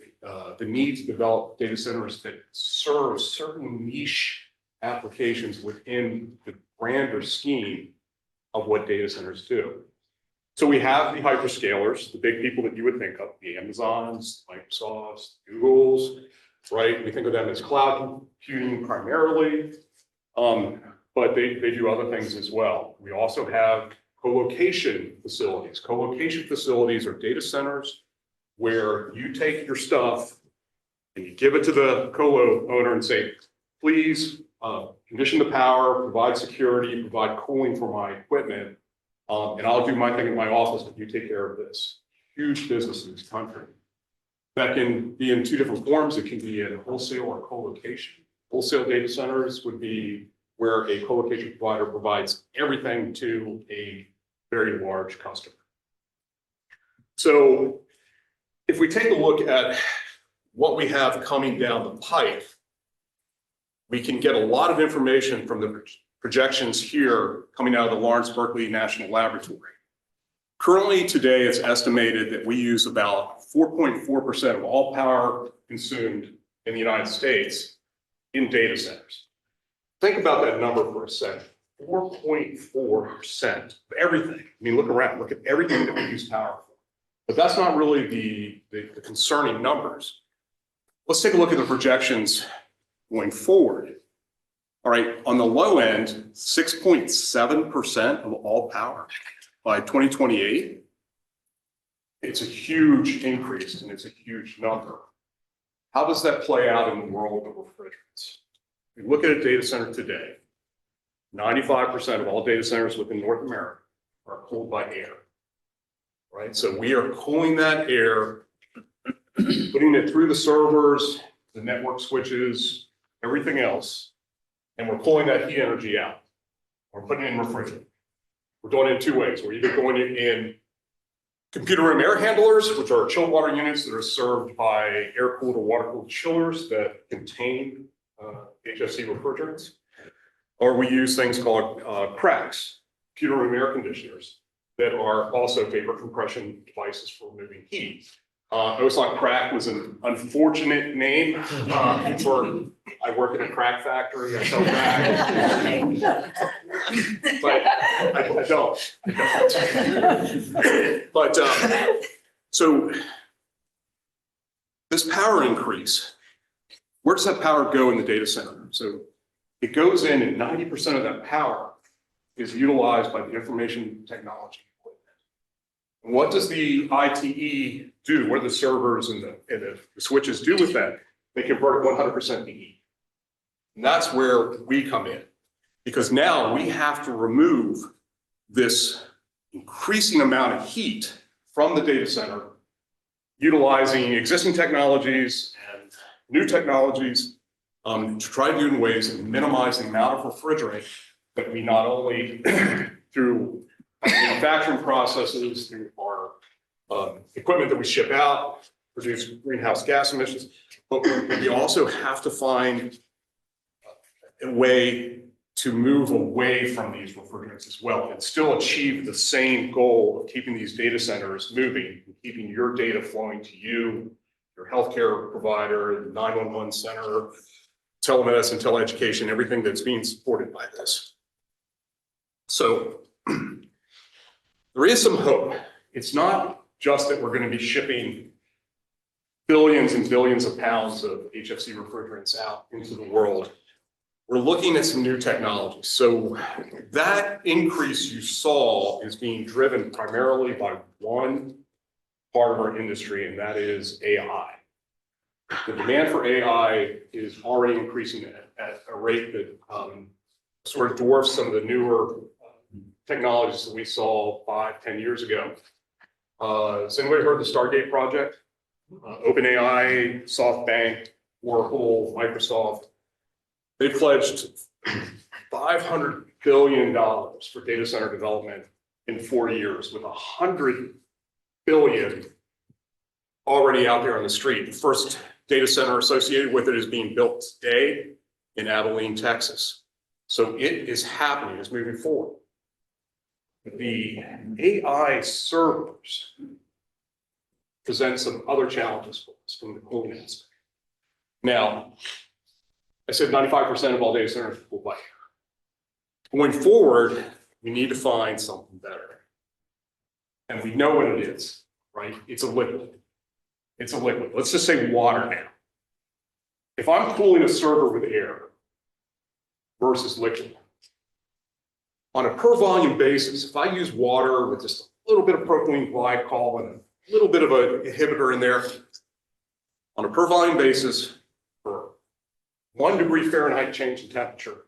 the need to develop data centers that serve certain niche applications within the grander scheme of what data centers do. So we have the hyperscalers, the big people that you would think of, the Amazons, Microsofts, Googles, right? We think of them as cloud computing primarily, but they do other things as well. We also have co-location facilities. Co-location facilities are data centers where you take your stuff and you give it to the colo owner and say, please condition the power, provide security, provide cooling for my equipment, and I'll do my thing in my office if you take care of this. Huge business in this country. That can be in two different forms. It can be in wholesale or co-location. Wholesale data centers would be where a co-location provider provides everything to a very large customer. So if we take a look at what we have coming down the pipe, we can get a lot of information from the projections here coming out of the Lawrence Berkeley National Laboratory. Currently today, it's estimated that we use about 4.4% of all power consumed in the United States in data centers. Think about that number for a second. 4.4% of everything. I mean, look around, look at everything that we use power for. But that's not really the concerning numbers. Let's take a look at the projections going forward. All right, on the low end, 6.7% of all power by 2028. It's a huge increase and it's a huge number. How does that play out in the world of refrigerants? We look at a data center today. 95% of all data centers within North America are cooled by air, right? So we are cooling that air, putting it through the servers, the network switches, everything else, and we're pulling that heat energy out. We're putting it in refrigerant. We're doing it in two ways. We're either going in computer room air handlers, which are chilled water units that are served by air-cooled or water-cooled chillers that contain HFC refrigerants, or we use things called CRACs, computer room air conditioners, that are also vapor compression devices for removing heat. I always thought crack was an unfortunate name for, I work in a crack factory, I sell crack. But I don't. But so this power increase, where does that power go in the data center? So it goes in and 90% of that power is utilized by the information technology equipment. And what does the ITE do? What do the servers and the switches do with that? They convert it 100% to heat. And that's where we come in. Because now we have to remove this increasing amount of heat from the data center, utilizing existing technologies and new technologies to try to do in ways that minimize the amount of refrigerant that we not only through manufacturing processes, through our equipment that we ship out, produce greenhouse gas emissions, but we also have to find a way to move away from these refrigerants as well and still achieve the same goal of keeping these data centers moving, and keeping your data flowing to you, your healthcare provider, the 911 center, telemedicine, teleeducation, everything that's being supported by this. So there is some hope. It's not just that we're going to be shipping billions and billions of pounds of HFC refrigerants out into the world. we're looking at some new technologies. So that increase you saw is being driven primarily by one part of our industry, and that is AI. The demand for AI is already increasing at a rate that sort of dwarfs some of the newer technologies that we saw 5-10 years ago. Has anybody heard of the Stargate project? OpenAI, SoftBank, Oracle, Microsoft. They pledged $500 billion for data center development in 4 years, with $100 billion already out there on the street. The first data center associated with it is being built today in Abilene, Texas. So it is happening, it's moving forward. The AI servers present some other challenges for us from the cooling aspect. Now, I said 95% of all data centers will buy. Going forward, we need to find something better. And we know what it is, right? It's a liquid. It's a liquid. Let's just say water now. If I'm cooling a server with air versus liquid, on a per volume basis, if I use water with just a little bit of propylene glycol and a little bit of an inhibitor in there, on a per volume basis, for 1 degree Fahrenheit change in temperature,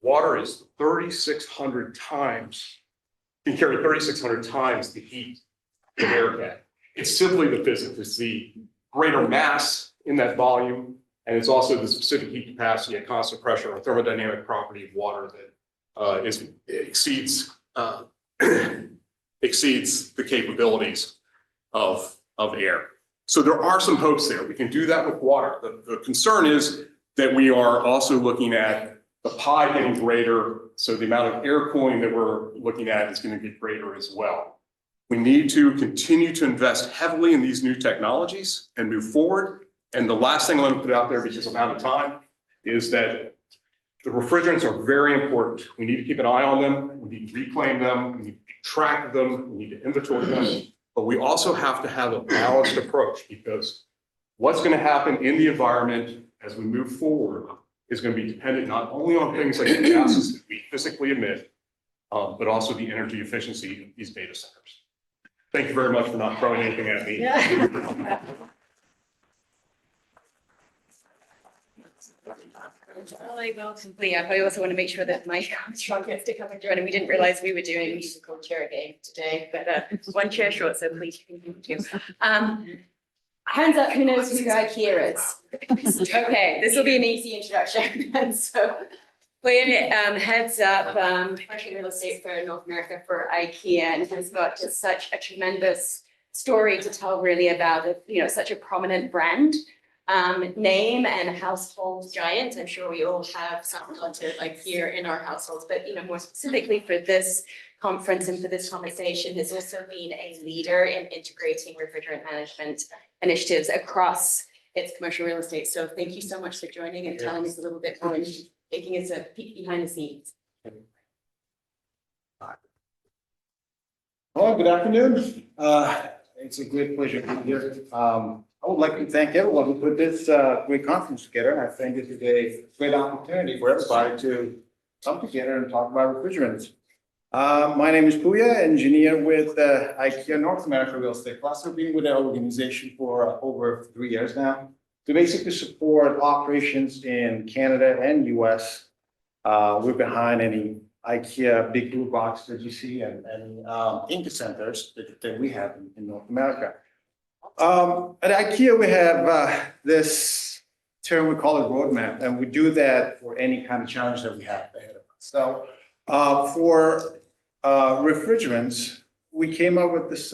water is 3,600 times, can carry 3,600 times the heat that air can. It's simply the physics. It's the greater mass in that volume, and it's also the specific heat capacity at constant pressure, or thermodynamic property of water that exceeds the capabilities of air. So there are some hopes there. We can do that with water. The concern is that we are also looking at the pie getting greater, so the amount of air cooling that we're looking at is going to get greater as well. We need to continue to invest heavily in these new technologies and move forward. And the last thing I want to put out there, because I'm out of time, is that the refrigerants are very important. We need to keep an eye on them. We need to reclaim them. We need to track them. We need to inventory them. But we also have to have a balanced approach, because what's going to happen in the environment as we move forward is going to be dependent not only on things like the gases that we physically emit, but also the energy efficiency of these data centers. Thank you very much for not throwing anything at me. Yeah. Well, I will complete. I also want to make sure that my strong gets to come and join, and we didn't realize we were doing a musical chair game today, but one chair short, so please you can continue. Hands up, who knows who IKEA is? Okay, this will be an easy introduction. And so, heads up commercial real estate for North America for IKEA, and has got just such a tremendous story to tell, really, about such a prominent brand. Name and household giant. I'm sure we all have something to IKEA in our households, but more specifically for this conference and for this conversation, has also been a leader in integrating refrigerant management initiatives across its commercial real estate. So thank you so much for joining and telling us a little bit more and taking us a peek behind the scenes. Hello, good afternoon. It's a great pleasure to be here. I would like to thank everyone who put this great conference together. I think this is a great opportunity for everybody to come together and talk about refrigerants. My name is Puya, engineer with IKEA North America Real Estate Cluster. I've been with the organization for over 3 years now to basically support operations in Canada and US. We're behind any IKEA big blue box that you see and Inca centers that we have in North America. At IKEA, we have this term, we call it roadmap, and we do that for any kind of challenge that we have ahead of us. So for refrigerants, we came up with this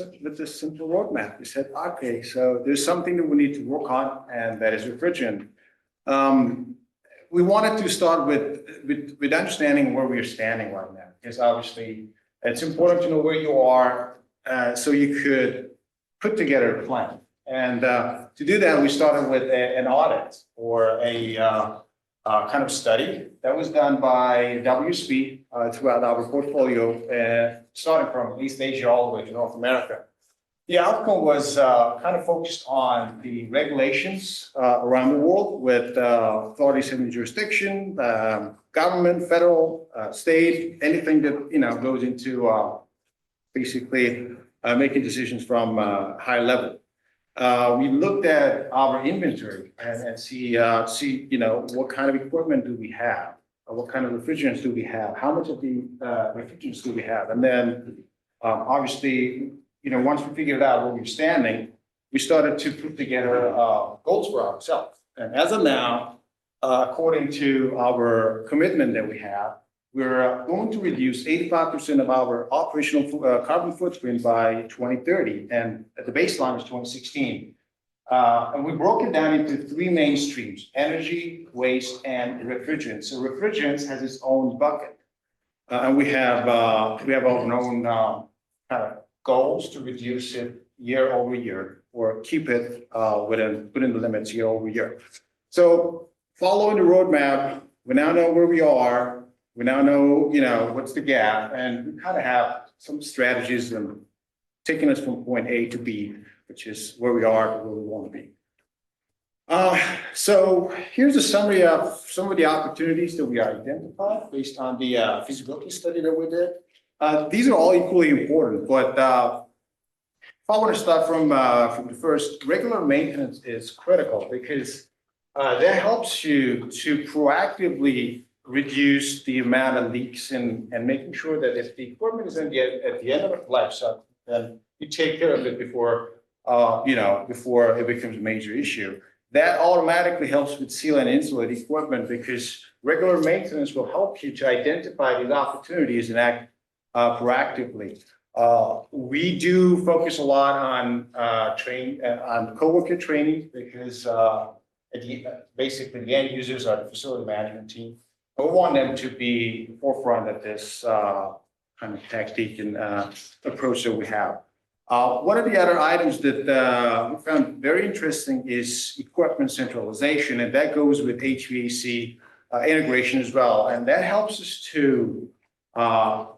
simple roadmap. We said, okay, so there's something that we need to work on, and that is refrigerant. We wanted to start with understanding where we are standing right now, because obviously it's important to know where you are so you could put together a plan. And to do that, we started with an audit or a kind of study that was done by WSP throughout our portfolio, starting from East Asia all the way to North America. The outcome was kind of focused on the regulations around the world with authorities having jurisdiction, government, federal, state, anything that, goes into basically making decisions from high level. We looked at our inventory and see, what kind of equipment do we have? What kind of refrigerants do we have? How much of the refrigerants do we have? And then obviously, once we figured out where we were standing, we started to put together goals for ourselves. And as of now, according to our commitment that we have, we're going to reduce 85% of our operational carbon footprint by 2030, and the baseline is 2016. And we broke it down into three main streams: energy, waste, and refrigerants. So refrigerants has its own bucket, and we have our own kind of goals to reduce it year over year or keep it within the limits year over year. So following the roadmap, we now know where we are. We now know, what's the gap, and we kind of have some strategies and taking us from point A to B, which is where we are to where we want to be. So here's a summary of some of the opportunities that we identified based on the feasibility study that we did. These are all equally important, but if I want to start from the first, regular maintenance is critical because that helps you to proactively reduce the amount of leaks and making sure that if the equipment is at the end of its life cycle, then you take care of it before it becomes a major issue. That automatically helps with seal and insulate equipment because regular maintenance will help you to identify these opportunities and act proactively. We do focus a lot on coworker training because basically the end users are the facility management team. We want them to be the forefront of this kind of tactic and approach that we have. One of the other items that we found very interesting is equipment centralization, and that goes with HVAC integration as well. And that helps us to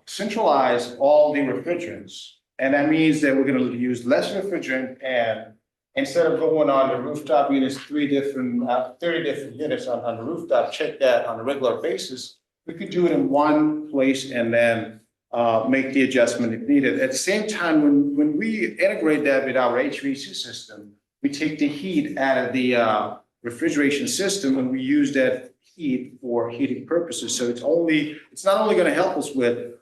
centralize all the refrigerants. And that means that we're going to use less refrigerant, and instead of going on the rooftop units, 30 different units on the rooftop, check that on a regular basis, we could do it in one place and then make the adjustment if needed. At the same time, when we integrate that with our HVAC system, we take the heat out of the refrigeration system and we use that heat for heating purposes. So it's not only going to help us with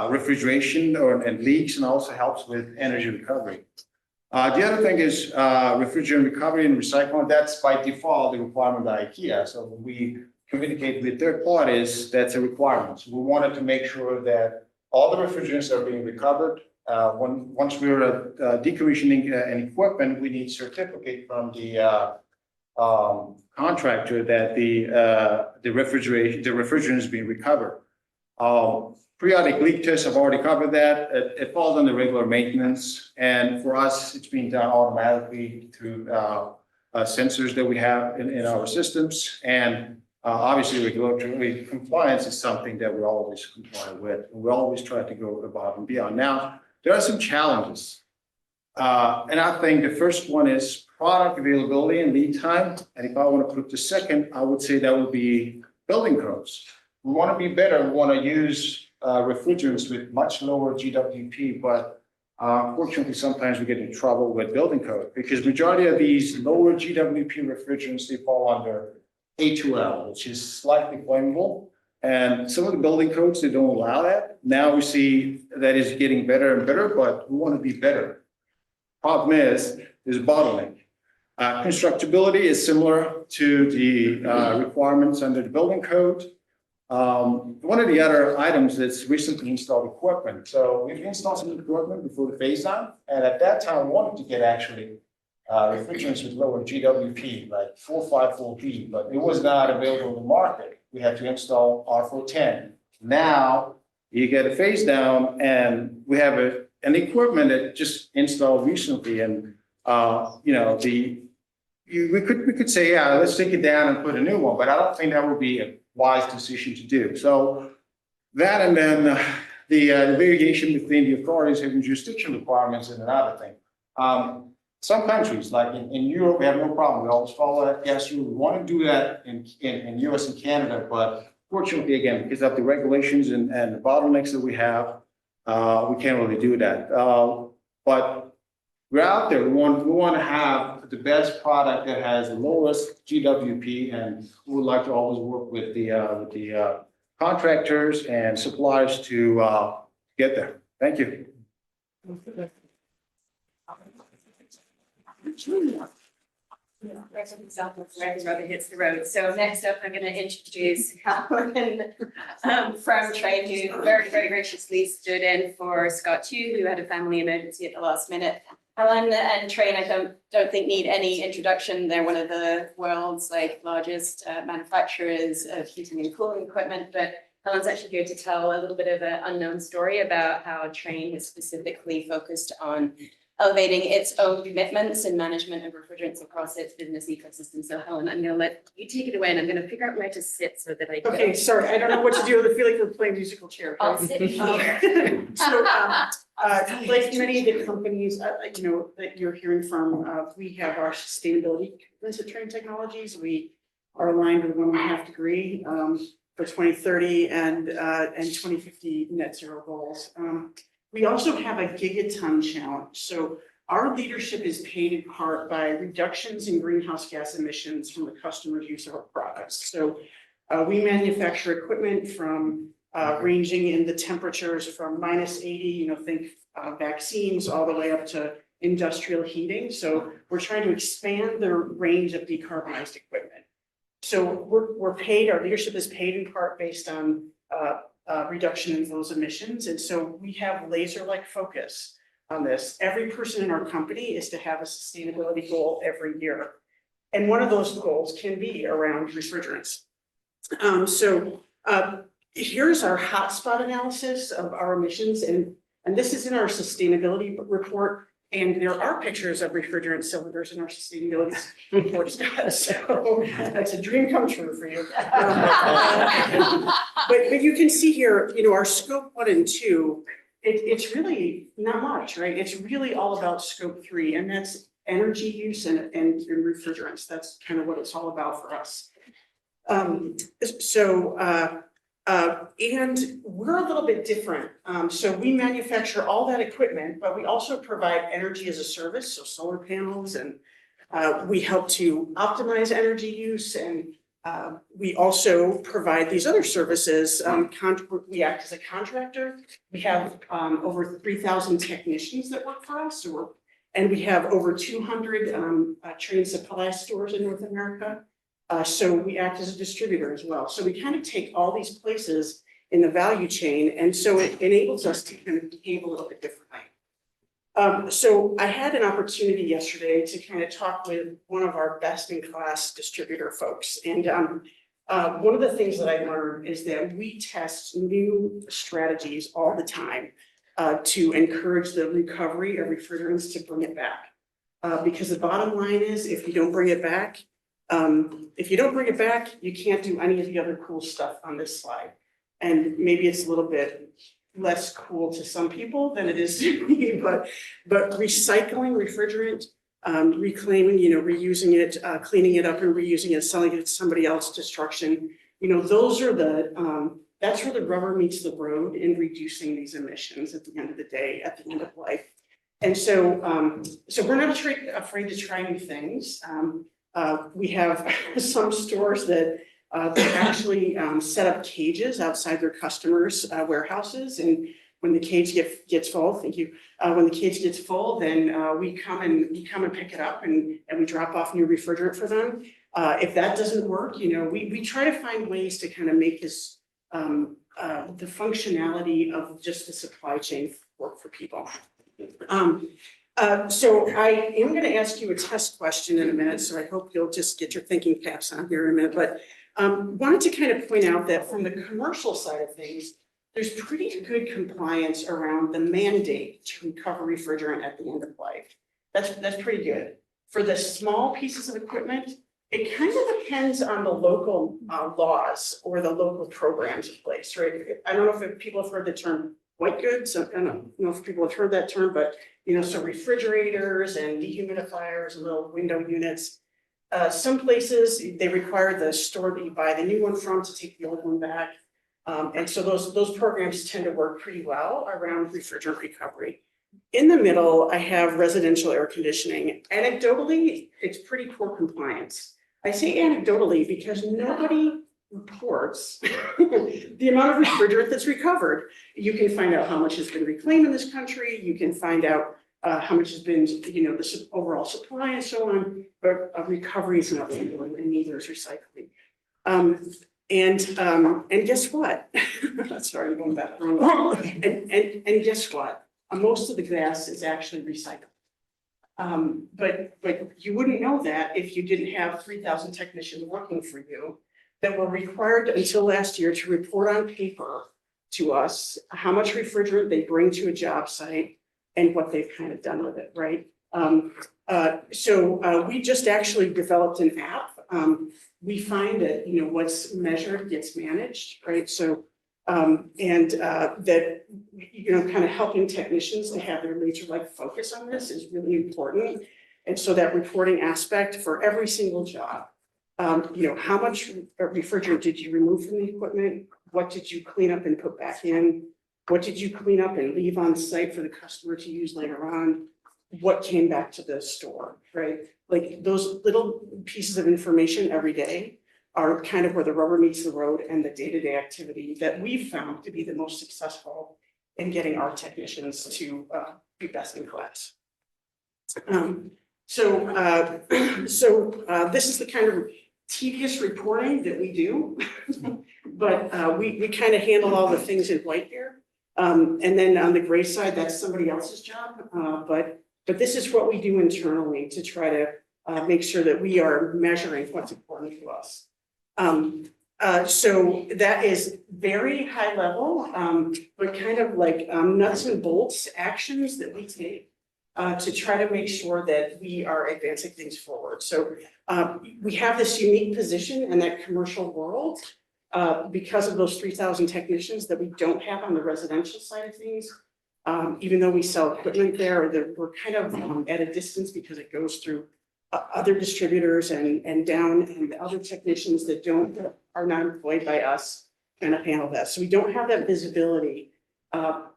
refrigeration and leaks, and also helps with energy recovery. The other thing is refrigerant recovery and recycling. That's by default the requirement by IKEA. So when we communicate with third parties, that's a requirement. So we wanted to make sure that all the refrigerants are being recovered. Once we're decommissioning an equipment, we need certificate from the contractor that the refrigerant is being recovered. Periodic leak tests have already covered that. It falls under regular maintenance. And for us, it's being done automatically through sensors that we have in our systems. And obviously, regulatory compliance is something that we always comply with. And we always try to go above and beyond. Now, there are some challenges. And I think the first one is product availability and lead time. And if I want to put the second, I would say that would be building codes. We want to be better. We want to use refrigerants with much lower GWP, but unfortunately, sometimes we get in trouble with building code because majority of these lower GWP refrigerants, they fall under A2L, which is slightly flammable. And some of the building codes, they don't allow that. Now we see that is getting better and better, but we want to be better. Problem is bottleneck. Constructability is similar to the requirements under the building code. One of the other items that's recently installed equipment. So we've installed some equipment before the phase down, and at that time we wanted to get actually refrigerants with lower GWP, like 454B, but it was not available in the market. We had to install R410. Now you get a phase down, and we have an equipment that just installed recently, and we could say, yeah, let's take it down and put a new one, but I don't think that would be a wise decision to do. So that, and then the variation between the authorities having jurisdiction requirements and another thing. Some countries, like in Europe, we have no problem. We always follow that. Yes, you want to do that in US and Canada, but fortunately, again, because of the regulations and the bottlenecks that we have, we can't really do that. But we're out there. We want to have the best product that has the lowest GWP, and we would like to always work with the contractors and suppliers to get there. Thank you. That's an example of where the rubber hits the road. So next up, I'm going to introduce Helen from Trade, who very, very graciously stood in for Scott Chu, who had a family emergency at the last minute. Helen and Trade, I don't think need any introduction. They're one of the world's largest manufacturers of heating and cooling equipment. But Helen's actually here to tell a little bit of an unknown story about how Trane has specifically focused on elevating its own commitments and management of refrigerants across its business ecosystem. So Helen, I'm going to let you take it away, and I'm going to figure out where to sit so that I can. Okay, sorry, I don't know what to do. I feel like we're playing musical chair. I'll sit here. So, like many of the companies, that you're hearing from, we have our sustainability commitments at Trane Technologies. We are aligned with 1.5 degree for 2030 and 2050 net zero goals. We also have a gigaton challenge. So our leadership is paid in part by reductions in greenhouse gas emissions from the customer's use of our products. So we manufacture equipment from ranging in the temperatures from -80, think vaccines, all the way up to industrial heating. So we're trying to expand the range of decarbonized equipment. So we're paid, our leadership is paid in part based on reduction in those emissions. And so we have laser-like focus on this. Every person in our company is to have a sustainability goal every year. And one of those goals can be around refrigerants. Here's our hotspot analysis of our emissions. And this is in our sustainability report. And there are pictures of refrigerant cylinders in our sustainability report. So that's a dream come true for you. But you can see here, our scope 1 and 2, it's really not much, right? It's really all about scope 3, and that's energy use and refrigerants. That's kind of what it's all about for us. And we're a little bit different. So we manufacture all that equipment, but we also provide energy as a service, so solar panels, and we help to optimize energy use, and we also provide these other services. We act as a contractor. We have over 3,000 technicians that work for us, and we have over 200 Trane supply stores in North America. So we act as a distributor as well. So we kind of take all these places in the value chain, and so it enables us to kind of behave a little bit differently. So I had an opportunity yesterday to kind of talk with one of our best-in-class distributor folks. And one of the things that I learned is that we test new strategies all the time to encourage the recovery of refrigerants to bring it back. Because the bottom line is, if you don't bring it back, you can't do any of the other cool stuff on this slide. And maybe it's a little bit less cool to some people than it is to me, but recycling refrigerant, reclaiming, reusing it, cleaning it up and reusing it, selling it to somebody else, destruction, those are that's where the rubber meets the road in reducing these emissions at the end of the day, at the end of life. And so we're not afraid to try new things. We have some stores that actually set up cages outside their customers' warehouses, and when the cage gets full, when the cage gets full, then we come and pick it up and we drop off new refrigerant for them. If that doesn't work, we try to find ways to kind of make this the functionality of just the supply chain work for people. So I am going to ask you a test question in a minute, so I hope you'll just get your thinking caps on here in a minute. But wanted to kind of point out that from the commercial side of things, there's pretty good compliance around the mandate to recover refrigerant at the end of life. That's pretty good. For the small pieces of equipment, it kind of depends on the local laws or the local programs in place, right? I don't know if people have heard the term white goods. I don't know if people have heard that term, but, so refrigerators and dehumidifiers and little window units. Some places, they require the store that you buy the new one from to take the old one back. And so those programs tend to work pretty well around refrigerant recovery. In the middle, I have residential air conditioning. Anecdotally, it's pretty poor compliance. I say anecdotally because nobody reports the amount of refrigerant that's recovered. You can find out how much has been reclaimed in this country. You can find out how much has been, the overall supply and so on, but recovery is not real, and neither is recycling. And guess what? Sorry, I'm going back. And guess what? Most of the gas is actually recycled. But you wouldn't know that if you didn't have 3,000 technicians working for you that were required until last year to report on paper to us how much refrigerant they bring to a job site and what they've kind of done with it, right? So we just actually developed an app. We find that, what's measured gets managed, right? So, that, kind of helping technicians to have their laser-like focus on this is really important. And so that reporting aspect for every single job, how much refrigerant did you remove from the equipment? What did you clean up and put back in? What did you clean up and leave on site for the customer to use later on? What came back to the store, right? Like those little pieces of information every day are kind of where the rubber meets the road and the day-to-day activity that we've found to be the most successful in getting our technicians to be best in class. So this is the kind of tedious reporting that we do, but we kind of handle all the things in white here. And then on the gray side, that's somebody else's job. But this is what we do internally to try to make sure that we are measuring what's important to us. So that is very high level, but kind of like nuts and bolts actions that we take to try to make sure that we are advancing things forward. So we have this unique position in that commercial world because of those 3,000 technicians that we don't have on the residential side of things. Even though we sell equipment there, we're kind of at a distance because it goes through other distributors and down, and the other technicians that are not employed by us kind of handle that. So we don't have that visibility. But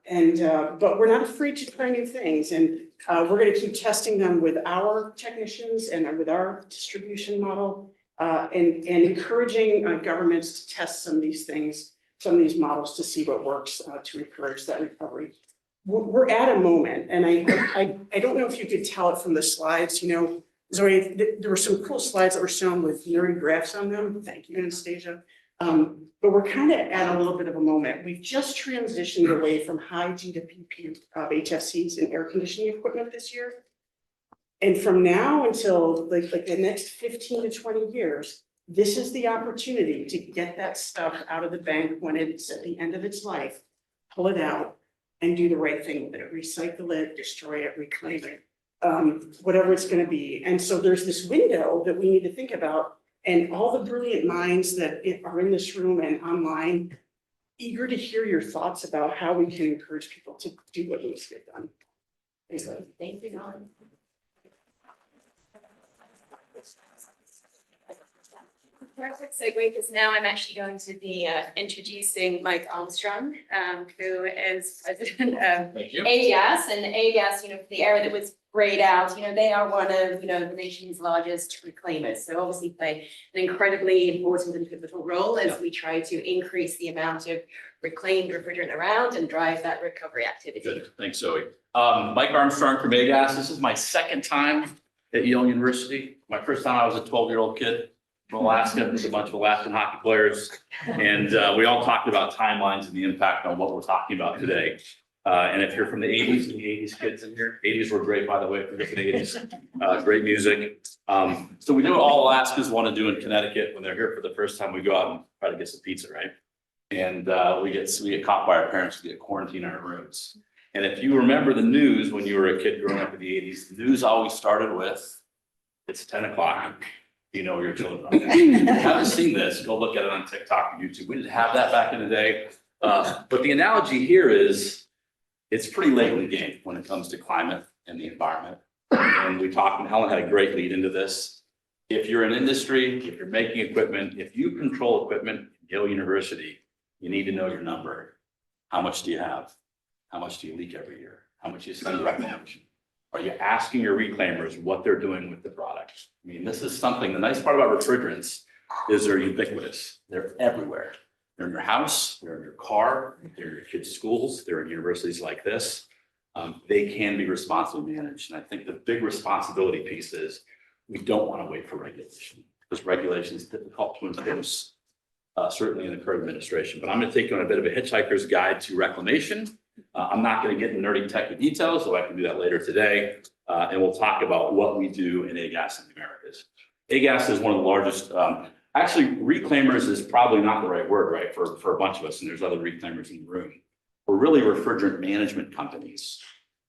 we're not afraid to try new things, and we're going to keep testing them with our technicians and with our distribution model, and encouraging governments to test some of these things, some of these models to see what works to encourage that recovery. We're at a moment, and I don't know if you could tell it from the slides, Zoe, there were some cool slides that were shown with nerdy graphs on them. Thank you, Anastasia. But we're kind of at a little bit of a moment. We've just transitioned away from high GWP of HFCs and air conditioning equipment this year. And from now until like the next 15 to 20 years, this is the opportunity to get that stuff out of the bank when it's at the end of its life, pull it out and do the right thing with it, recycle it, destroy it, reclaim it. Whatever it's going to be. And so there's this window that we need to think about, and all the brilliant minds that are in this room and online, eager to hear your thoughts about how we can encourage people to do what needs to get done. Thanks. Thank you, Nolan. Perfect segue, because now I'm actually going to be introducing Mike Armstrong, who is president of AGAS, and AGAS, the area that was grayed out, they are one of, the nation's largest reclaimers. So obviously play an incredibly important and pivotal role as we try to increase the amount of reclaimed refrigerant around and drive that recovery activity. Good. Thanks, Zoe. Mike Armstrong from AGAS. This is my second time at Yale University. My first time I was a 12-year-old kid from Alaska with a bunch of Alaskan hockey players. And we all talked about timelines and the impact on what we're talking about today. And if you're from the 80s, and the 80s kids in here, 80s were great, by the way, for the 80s, great music. So we do what all Alaskans want to do in Connecticut when they're here for the first time. We go out and try to get some pizza, right? And we get caught by our parents to get quarantined in our rooms. And if you remember the news when you were a kid growing up in the 80s, the news always started with, it's 10 o'clock. You know where your children are. If you haven't seen this, go look at it on TikTok and YouTube. We didn't have that back in the day. But the analogy here is, it's pretty late in the game when it comes to climate and the environment. And we talked, and Helen had a great lead into this. If you're an industry, if you're making equipment, if you control equipment at Yale University, you need to know your number. How much do you have? How much do you leak every year? How much do you send reclamation? Are you asking your reclaimers what they're doing with the product? I mean, this is something, the nice part about refrigerants is they're ubiquitous. They're everywhere. They're in your house, they're in your car, they're in your kids' schools, they're in universities like this. They can be responsibly managed. And I think the big responsibility piece is we don't want to wait for regulation because regulation is difficult to enforce, certainly in the current administration. But I'm going to take you on a bit of a hitchhiker's guide to reclamation. I'm not going to get into nerdy technical details, so I can do that later today. And we'll talk about what we do in AGAS in the Americas. AGAS is one of the largest, actually reclaimers is probably not the right word, right, for a bunch of us, and there's other reclaimers in the room. We're really refrigerant management companies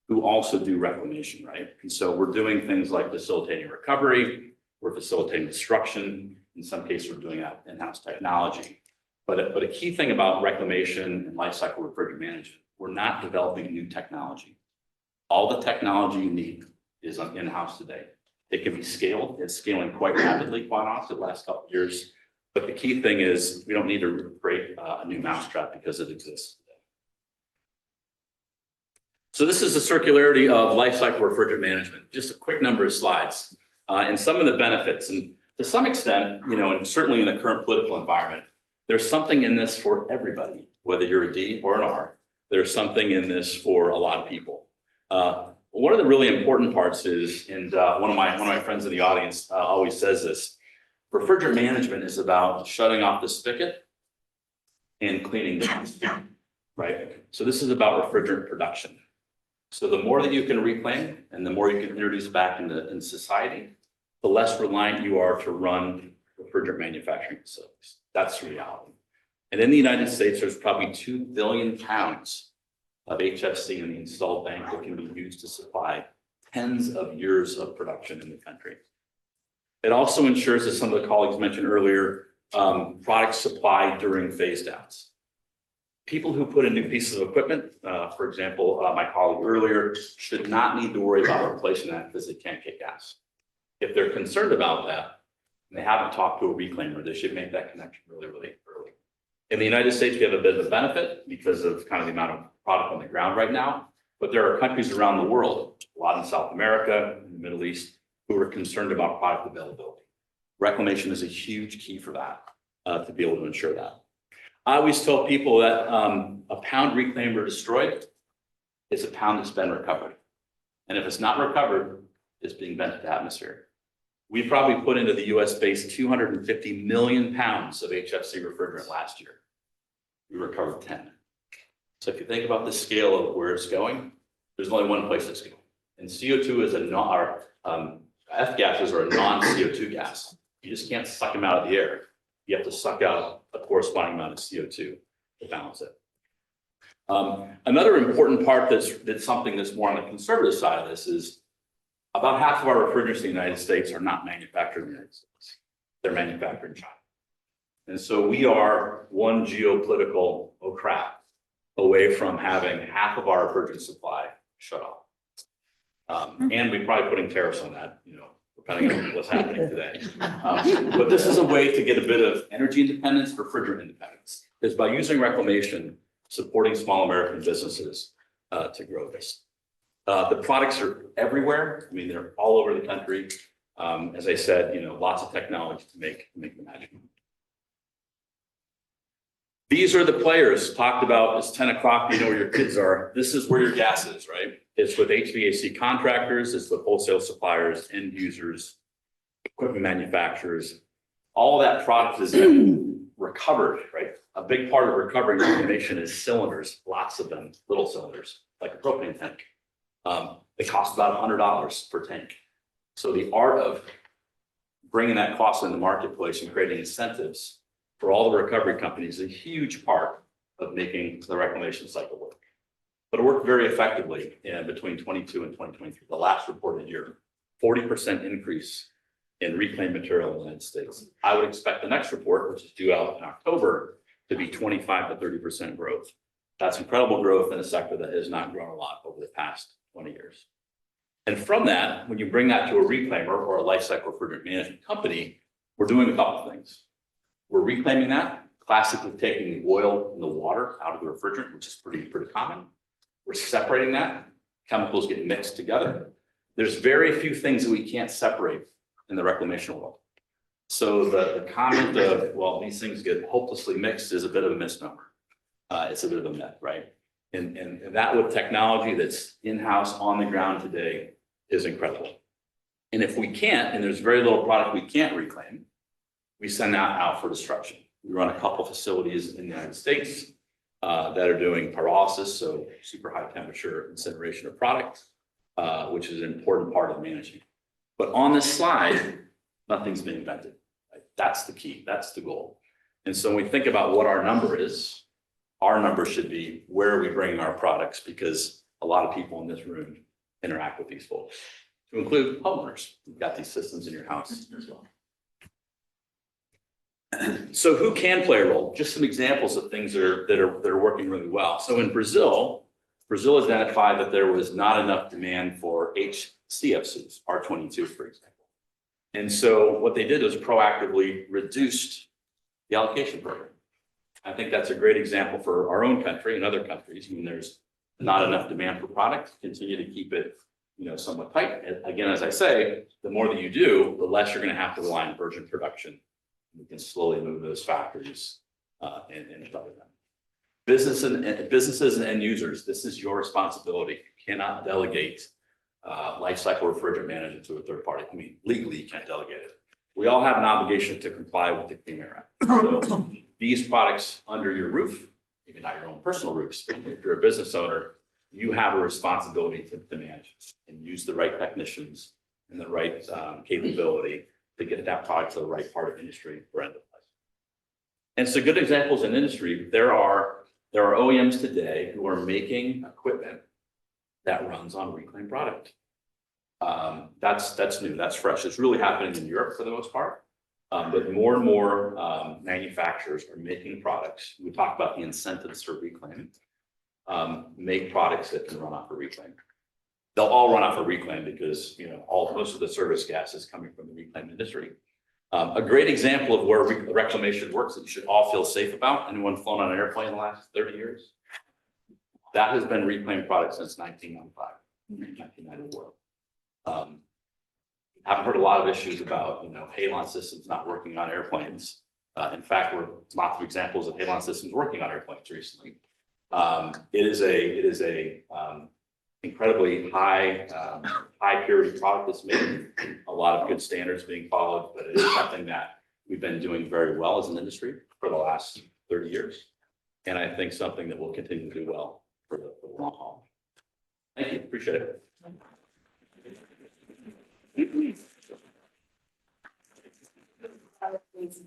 who also do reclamation, right? And so we're doing things like facilitating recovery, we're facilitating destruction, in some cases we're doing that in-house technology. But a key thing about reclamation and lifecycle refrigerant management, we're not developing new technology. All the technology you need is in-house today. It can be scaled. It's scaling quite rapidly, quite honestly, the last couple of years. But the key thing is we don't need to create a new mousetrap because it exists today. So this is the circularity of lifecycle refrigerant management. Just a quick number of slides and some of the benefits. And to some extent, you know, and certainly in the current political environment, there's something in this for everybody, whether you're a D or an R. There's something in this for a lot of people. One of the really important parts is, and one of my friends in the audience always says this, refrigerant management is about shutting off the spigot and cleaning the house, right? So this is about refrigerant production. So the more that you can reclaim and the more you can introduce back into society, the less reliant you are to run refrigerant manufacturing facilities. That's the reality. And in the United States, there's probably 2 billion pounds of HFC in the installed bank that can be used to supply tens of years of production in the country. It also ensures, as some of the colleagues mentioned earlier, product supply during phase downs. People who put in new pieces of equipment, for example, my colleague earlier, should not need to worry about replacing that because they can't get gas. If they're concerned about that, and they haven't talked to a reclaimer, they should make that connection really, really early. In the United States, we have a bit of a benefit because of kind of the amount of product on the ground right now, but there are countries around the world, a lot in South America, in the Middle East, who are concerned about product availability. Reclamation is a huge key for that, to be able to ensure that. I always tell people that a pound reclaimed or destroyed is a pound that's been recovered. And if it's not recovered, it's being bent to the atmosphere. We probably put into the US-based 250 million pounds of HFC refrigerant last year. We recovered 10. So if you think about the scale of where it's going, there's only one place it's going. And CO2 is F gases are a non-CO2 gas. You just can't suck them out of the air. You have to suck out a corresponding amount of CO2 to balance it. Another important part that's something that's more on the conservative side of this is about half of our refrigerants in the United States are not manufactured in the United States. They're manufactured in China. And so we are one geopolitical, oh crap, away from having half of our refrigerant supply shut off. And we're probably putting tariffs on that, you know, depending on what's happening today. But this is a way to get a bit of energy independence, refrigerant independence, is by using reclamation, supporting small American businesses to grow this. The products are everywhere. I mean, they're all over the country. As I said, you know, lots of technology to make the magic. These are the players talked about. It's 10 o'clock, you know where your kids are. This is where your gas is, right? It's with HVAC contractors, it's with wholesale suppliers, end users, equipment manufacturers. All that product is then recovered, right? A big part of recovering reclamation is cylinders, lots of them, little cylinders, like a propane tank. They cost about $100 per tank. So the art of bringing that cost in the marketplace and creating incentives for all the recovery companies is a huge part of making the reclamation cycle work. But it worked very effectively between 22 and 2023, the last reported year, 40% increase in reclaimed material in the United States. I would expect the next report, which is due out in October, to be 25 to 30% growth. That's incredible growth in a sector that has not grown a lot over the past 20 years. And from that, when you bring that to a reclaimer or a lifecycle refrigerant management company, we're doing a couple of things. We're reclaiming that, classically taking the oil and the water out of the refrigerant, which is pretty common. We're separating that. Chemicals get mixed together. There's very few things that we can't separate in the reclamation world. So the comment of, well, these things get hopelessly mixed is a bit of a misnomer. It's a bit of a myth, right? And that with technology that's in-house on the ground today is incredible. And if we can't, and there's very little product we can't reclaim, we send that out for destruction. We run a couple facilities in the United States that are doing pyrolysis, so super high temperature incineration of product, which is an important part of managing. But on this slide, nothing's been invented. Right? That's the key. That's the goal. And so when we think about what our number is, our number should be where are we bringing our products, because a lot of people in this room interact with these folks, to include homeowners. You've got these systems in your house as well. So who can play a role? Just some examples of things that are working really well. So in Brazil identified that there was not enough demand for HCFCs, R22, for example. And so what they did was proactively reduced the allocation program. I think that's a great example for our own country and other countries. I mean, there's not enough demand for product, continue to keep it, somewhat tight. And again, as I say, the more that you do, the less you're going to have to rely on virgin production. We can slowly move those factories and other them. Businesses and end users, this is your responsibility. You cannot delegate lifecycle refrigerant management to a third party. I mean, legally, you can't delegate it. We all have an obligation to comply with the Clean Air Act. So these products under your roof, maybe not your own personal roofs, but if you're a business owner, you have a responsibility to manage and use the right technicians and the right capability to get that product to the right part of industry or end of life. And so good examples in industry, there are OEMs today who are making equipment that runs on reclaimed product. That's new, that's fresh. It's really happening in Europe for the most part. But more and more manufacturers are making products. We talk about the incentives for reclaim, make products that can run off of reclaim. They'll all run off of reclaim because most of the service gas is coming from the reclaim industry. A great example of where reclamation works that you should all feel safe about. Anyone flown on an airplane in the last 30 years? That has been reclaimed product since 1995, 1994. I've heard a lot of issues about halon systems not working on airplanes. In fact, there were lots of examples of halon systems working on airplanes recently. It is a incredibly high purity product that's made. A lot of good standards being followed, but it is something that we've been doing very well as an industry for the last 30 years. And I think something that will continue to do well for the long haul. Thank you, appreciate it.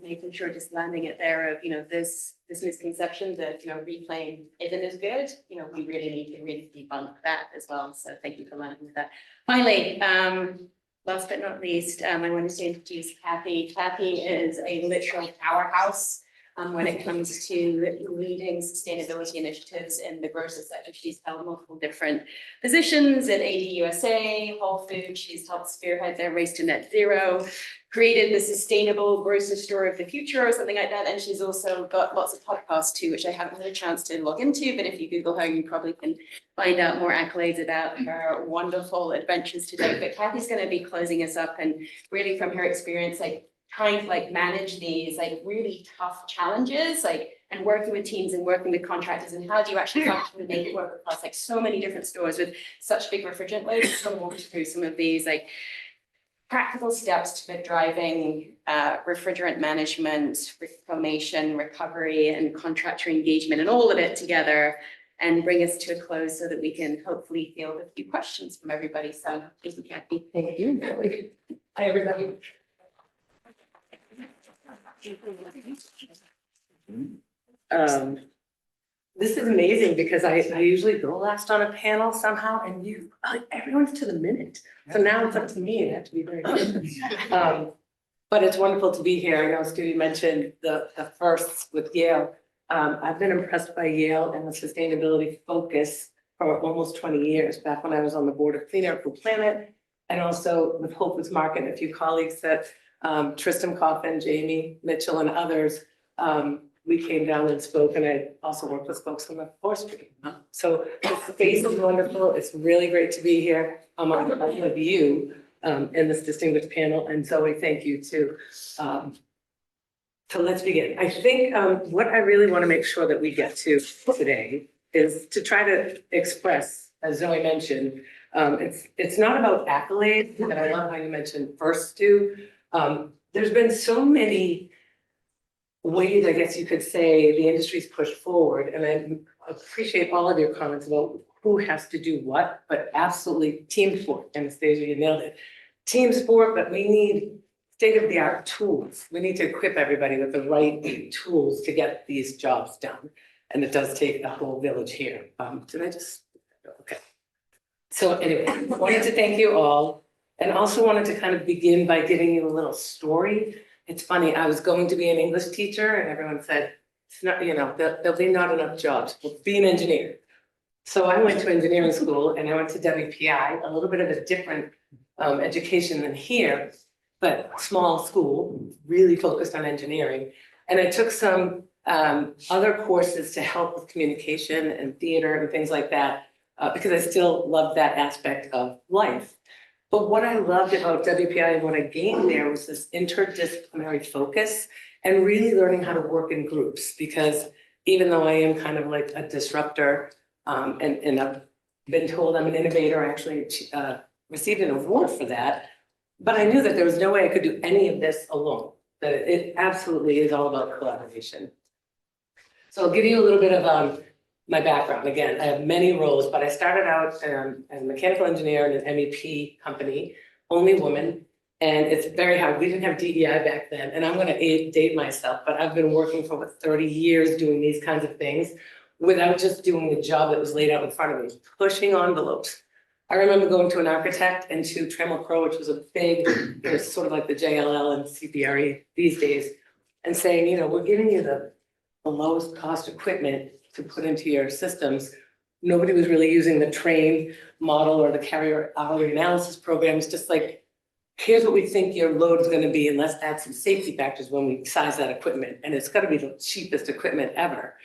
Making sure just landing it there of, this misconception that, reclaim isn't as good, we really need to really debunk that as well. So thank you for landing with that. Finally, last but not least, I wanted to introduce Kathy. Kathy is a literal powerhouse when it comes to leading sustainability initiatives in the grocery sector. She's held multiple different positions at ADUSA, Whole Foods. She's helped spearhead their race to net zero, created the sustainable grocery store of the future or something like that. And she's also got lots of podcasts too, which I haven't had a chance to log into, but if you Google her, you probably can find out more accolades about her wonderful adventures today. But Kathy's going to be closing us up, and really from her experience, trying to manage these really tough challenges, and working with teams and working with contractors, and how do you actually function and make it work across so many different stores with such big refrigerant loads. So we'll walk through some of these practical steps to driving refrigerant management, reclamation, recovery, and contractor engagement, and all of it together, and bring us to a close so that we can hopefully field a few questions from everybody. So thank you, Kathy. Thank you. Hi, everybody. This is amazing because I usually go last on a panel somehow, and everyone's to the minute. So now it's up to me. I have to be very good. But it's wonderful to be here. I know Stu mentioned the firsts with Yale. I've been impressed by Yale and the sustainability focus for almost 20 years, back when I was on the board of Clean Air for Planet, and also with Hope with Market, and a few colleagues that Tristan Coffin, Jamie Mitchell, and others, we came down and spoke, and I also worked with folks on the forestry. So the space is wonderful. It's really great to be here among all of you in this distinguished panel, and Zoe, thank you too. So let's begin. I think what I really want to make sure that we get to today is to try to express, as Zoe mentioned, it's not about accolades, and I love how you mentioned first too. There's been so many ways, I guess you could say, the industry's pushed forward, and I appreciate all of your comments about who has to do what, but absolutely team sport. Anastasia, you nailed it. Team sport, but we need state-of-the-art tools. We need to equip everybody with the right tools to get these jobs done. And it does take a whole village here. Did I just, okay. So anyway, I wanted to thank you all, and also wanted to kind of begin by giving you a little story. It's funny, I was going to be an English teacher and everyone said, it's not, you know, there'll be not enough jobs. Well, be an engineer. So I went to engineering school and I went to WPI, a little bit of a different education than here, but small school, really focused on engineering. And I took some other courses to help with communication and theater and things like that, because I still love that aspect of life. But what I loved about WPI and what I gained there was this interdisciplinary focus and really learning how to work in groups, because even though I am kind of like a disruptor, and I've been told I'm an innovator, I actually received an award for that. But I knew that there was no way I could do any of this alone, that it absolutely is all about collaboration. So I'll give you a little bit of my background. Again, I have many roles, but I started out as a mechanical engineer in an MEP company, only woman, and it's very hard. We didn't have DEI back then, and I'm going to date myself, but I've been working for what, 30 years doing these kinds of things without just doing the job that was laid out in front of me, pushing envelopes. I remember going to an architect and to Trammell Crow, which was a big, it was sort of like the JLL and CBRE these days, and saying, you know, we're giving you the lowest cost equipment to put into your systems. Nobody was really using the train model or the carrier hourly analysis programs, just like, here's what we think your load is going to be, and let's add some safety factors when we size that equipment. And it's got to be the cheapest equipment ever.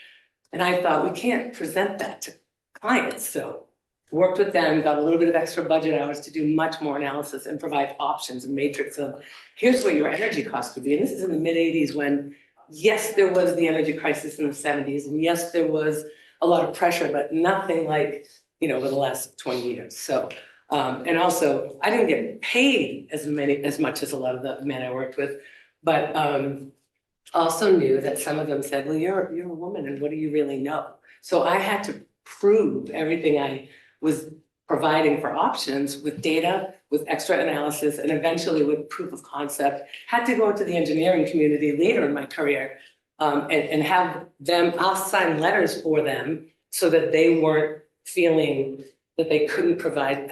And I thought, we can't present that to clients. So worked with them, got a little bit of extra budget hours to do much more analysis and provide options and matrix of, here's what your energy costs would be. And this is in the mid 80s when, yes, there was the energy crisis in the 70s. And yes, there was a lot of pressure, but nothing like, you know, over the last 20 years. So, and also I didn't get paid as much as a lot of the men I worked with, but also knew that some of them said, well, you're a woman and what do you really know? So I had to prove everything I was providing for options with data, with extra analysis, and eventually with proof of concept. Had to go into the engineering community later in my career and have them, I'll sign letters for them so that they weren't feeling that they couldn't provide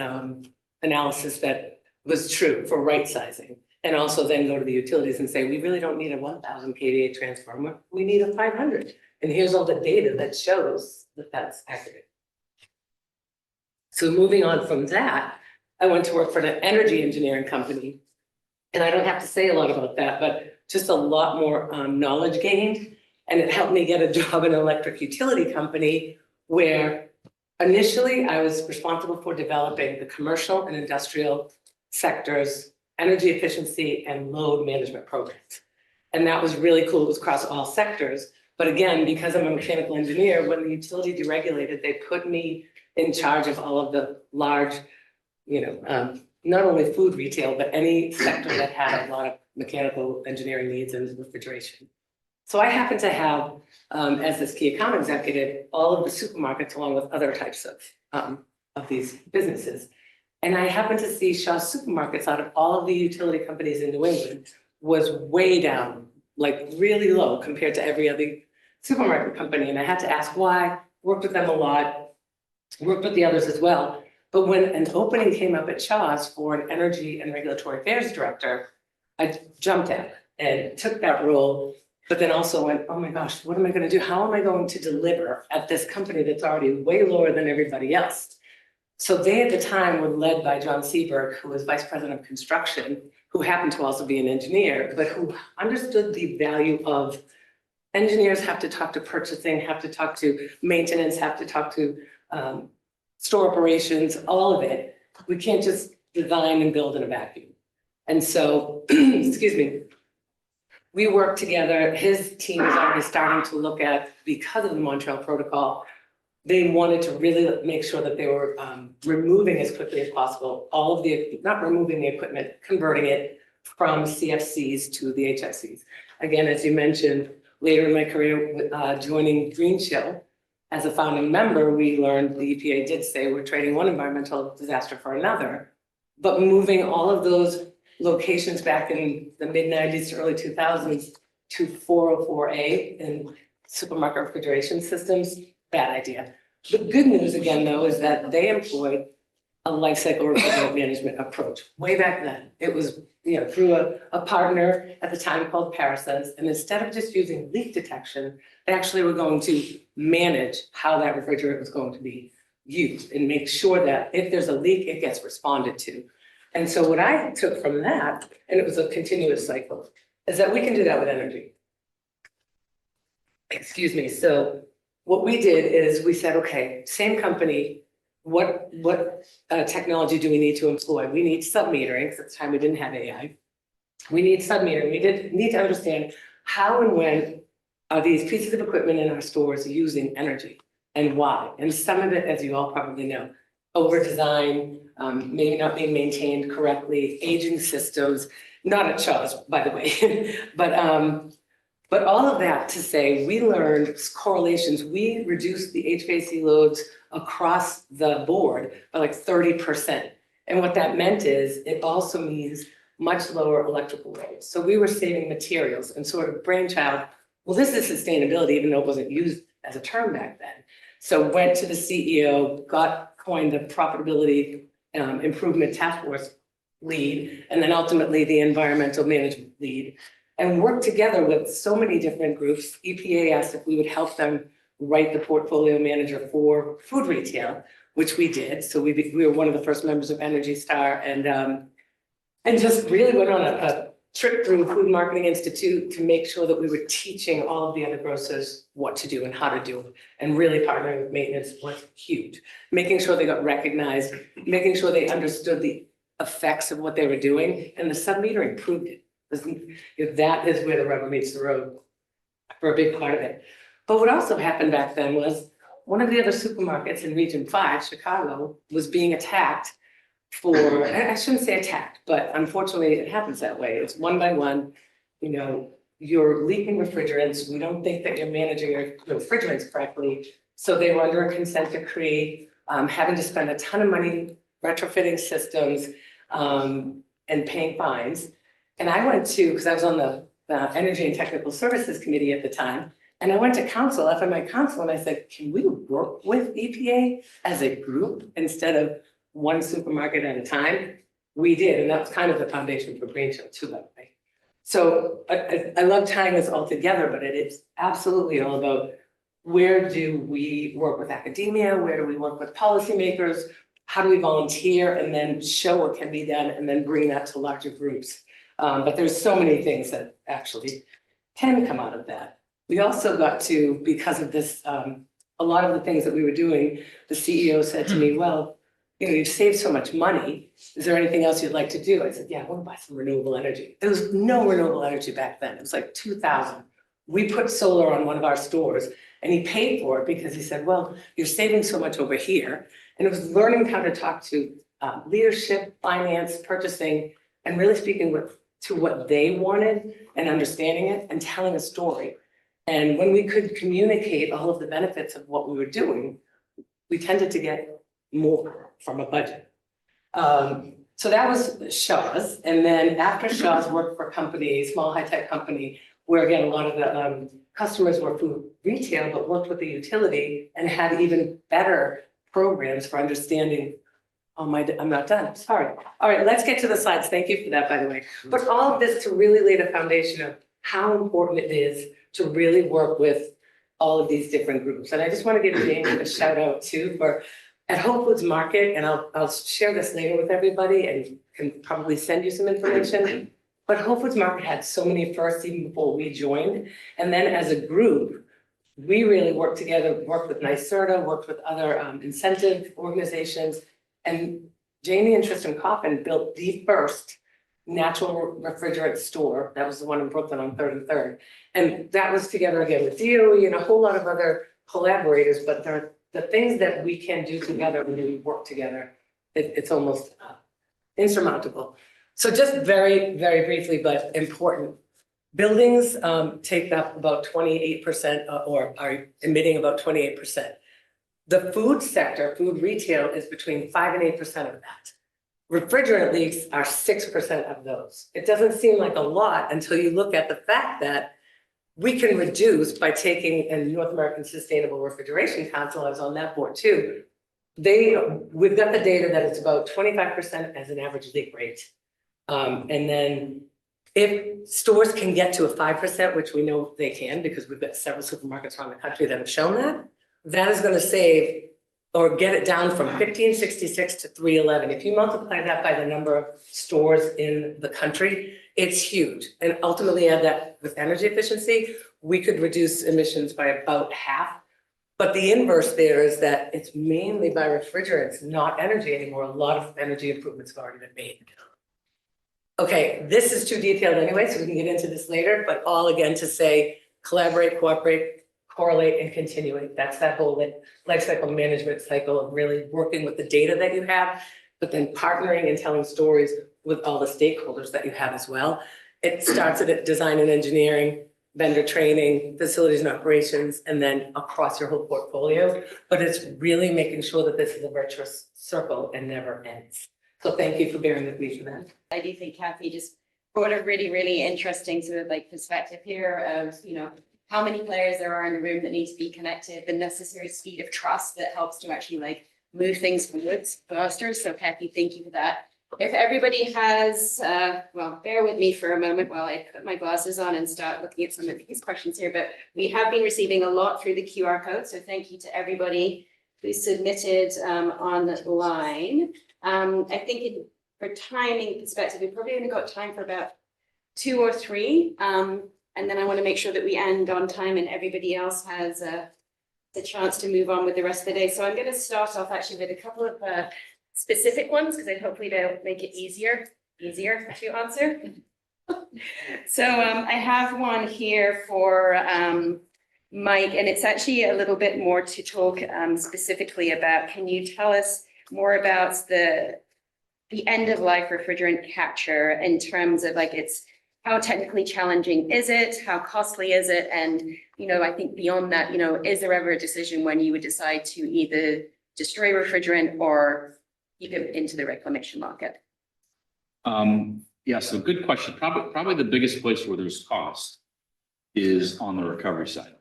analysis that was true for right sizing. And also then go to the utilities and say, we really don't need a 1000 kVA transformer, we need a 500. And here's all the data that shows that that's accurate. So moving on from that, I went to work for an energy engineering company. And I don't have to say a lot about that, but just a lot more knowledge gained. And it helped me get a job in an electric utility company where initially I was responsible for developing the commercial and industrial sectors, energy efficiency and load management programs. And that was really cool. It was across all sectors. But again, because I'm a mechanical engineer, when the utility deregulated, they put me in charge of all of the large, you know, not only food retail, but any sector that had a lot of mechanical engineering needs and refrigeration. So I happen to have, as this key account executive, all of the supermarkets along with other types of these businesses. And I happened to see Shaw Supermarkets out of all of the utility companies in New England was way down, like really low compared to every other supermarket company. And I had to ask why, worked with them a lot, worked with the others as well. But when an opening came up at Shaw's for an energy and regulatory affairs director, I jumped at it and took that role but then also went, oh my gosh, what am I gonna do? How am I going to deliver at this company that's already way lower than everybody else? So they at the time were led by John Seberg, who was vice president of construction, who happened to also be an engineer, but who understood the value of engineers have to talk to purchasing, have to talk to maintenance, have to talk to store operations, all of it. We can't just design and build in a vacuum. And so, excuse me, we worked together. His team is already starting to look at, because of the Montreal Protocol, they wanted to really make sure that they were removing as quickly as possible all of the, not removing the equipment, converting it from CFCs to the HFCs. Again, as you mentioned, later in my career, joining Green Chill as a founding member, we learned the EPA did say we're trading one environmental disaster for another, but moving all of those locations back in the mid-90s to early 2000s to 404A in supermarket refrigeration systems, bad idea. The good news again, though, is that they employed a lifecycle refrigerant management approach. Way back then, it was, through a partner at the time called Parasense, and instead of just using leak detection, they actually were going to manage how that refrigerant was going to be used and make sure that if there's a leak, it gets responded to. And so what I took from that, and it was a continuous cycle, is that we can do that with energy. Excuse me. So what we did is we said, okay, same company, what technology do we need to employ? We need submetering, because at the time we didn't have AI. We need submetering. We need to understand how and when are these pieces of equipment in our stores using energy and why. And some of it, as you all probably know, over-design, maybe not being maintained correctly, aging systems, not at Shaw's, by the way, but all of that to say, we learned correlations. We reduced the HVAC loads across the board by like 30%. And what that meant is it also means much lower electrical loads. So we were saving materials and sort of brainchild, well, this is sustainability, even though it wasn't used as a term back then. So went to the CEO, coined the profitability improvement task force lead, and then ultimately the environmental management lead, and worked together with so many different groups. EPA asked if we would help them write the portfolio manager for food retail, which we did. So we were one of the first members of Energy Star, and just really went on a trip through Food Marketing Institute to make sure that we were teaching all of the other grocers what to do and how to do it. And really partnering with maintenance was huge. Making sure they got recognized, making sure they understood the effects of what they were doing, and the submetering proved it. That is where the rubber meets the road for a big part of it. But what also happened back then was one of the other supermarkets in Region 5, Chicago, was being attacked for, I shouldn't say attacked, but unfortunately it happens that way. It's one by one, you're leaking refrigerants. We don't think that you're managing your refrigerants correctly. So they were under a consent decree, having to spend a ton of money retrofitting systems and paying fines. And I went to, because I was on the Energy and Technical Services Committee at the time, and I went to council, FMI council, and I said, can we work with EPA as a group instead of one supermarket at a time? We did, and that was kind of the foundation for Green Chill too, that way. So I love tying this all together, but it is absolutely all about where do we work with academia, where do we work with policymakers, how do we volunteer, and then show what can be done, and then bring that to larger groups. But there's so many things that actually can come out of that. We also got to, because of this, a lot of the things that we were doing, the CEO said to me, well, you've saved so much money. Is there anything else you'd like to do? I said, yeah, I want to buy some renewable energy. There was no renewable energy back then. It was like 2000. We put solar on one of our stores, and he paid for it because he said, well, you're saving so much over here. And it was learning how to talk to leadership, finance, purchasing, and really speaking to what they wanted and understanding it and telling a story. And when we could communicate all of the benefits of what we were doing, we tended to get more from a budget. So that was Shaw's. And then after Shaw's, worked for a company, small high-tech company, where again, a lot of the customers were food retail, but worked with the utility and had even better programs for understanding. Oh, I'm not done, sorry. All right, let's get to the slides. Thank you for that, by the way. But all of this to really lay the foundation of how important it is to really work with all of these different groups. And I just want to give Jamie a shout out too for at Whole Foods Market, and I'll share this later with everybody and can probably send you some information. But Whole Foods Market had so many firsts even before we joined. And then as a group, we really worked together, worked with NYSERDA, worked with other incentive organizations. And Jamie and Tristan Coffin built the first natural refrigerant store. That was the one in Brooklyn on 3rd and 3rd. And that was together again with DOE and a whole lot of other collaborators, but the things that we can do together when we work together, it's almost insurmountable. So just very, very briefly, but important. Buildings take up about 28% or are emitting about 28%. The food sector, food retail is between 5 and 8% of that. Refrigerant leaks are 6% of those. It doesn't seem like a lot until you look at the fact that we can reduce by taking, and North American Sustainable Refrigeration Council, I was on that board too. We've got the data that it's about 25% as an average leak rate. And then if stores can get to a 5%, which we know they can because we've got several supermarkets around the country that have shown that, that is going to save or get it down from 1566 to 311. If you multiply that by the number of stores in the country, it's huge. And ultimately add that with energy efficiency, we could reduce emissions by about half. But the inverse there is that it's mainly by refrigerants, not energy anymore. A lot of energy improvements have already been made. Okay, this is too detailed anyway, so we can get into this later, but all again to say, collaborate, cooperate, correlate, and continuate. That's that whole lifecycle management cycle of really working with the data that you have, but then partnering and telling stories with all the stakeholders that you have as well. It starts at design and engineering, vendor training, facilities and operations, and then across your whole portfolio. But it's really making sure that this is a virtuous circle and never ends. So thank you for bearing with me for that. I do think Kathy just brought a really, really interesting sort of like perspective here of, you know, how many players there are in the room that need to be connected, the necessary speed of trust that helps to actually like move things forwards faster. So Kathy, thank you for that. If everybody has, well, bear with me for a moment while I put my glasses on and start looking at some of these questions here, but we have been receiving a lot through the QR code. So thank you to everybody who submitted online. I think for timing perspective, we've probably only got time for about 2 or 3. And then I want to make sure that we end on time and everybody else has the chance to move on with the rest of the day. So I'm going to start off actually with a couple of specific ones because hopefully they'll make it easier to answer. So I have one here for Mike, and it's actually a little bit more to talk specifically about. Can you tell us more about the end of life refrigerant capture in terms of like how technically challenging is it? How costly is it? And, you know, I think beyond that, you know, is there ever a decision when you would decide to either destroy refrigerant or keep it into the reclamation market? Yeah, so good question. Probably the biggest place where there's cost is on the recovery side.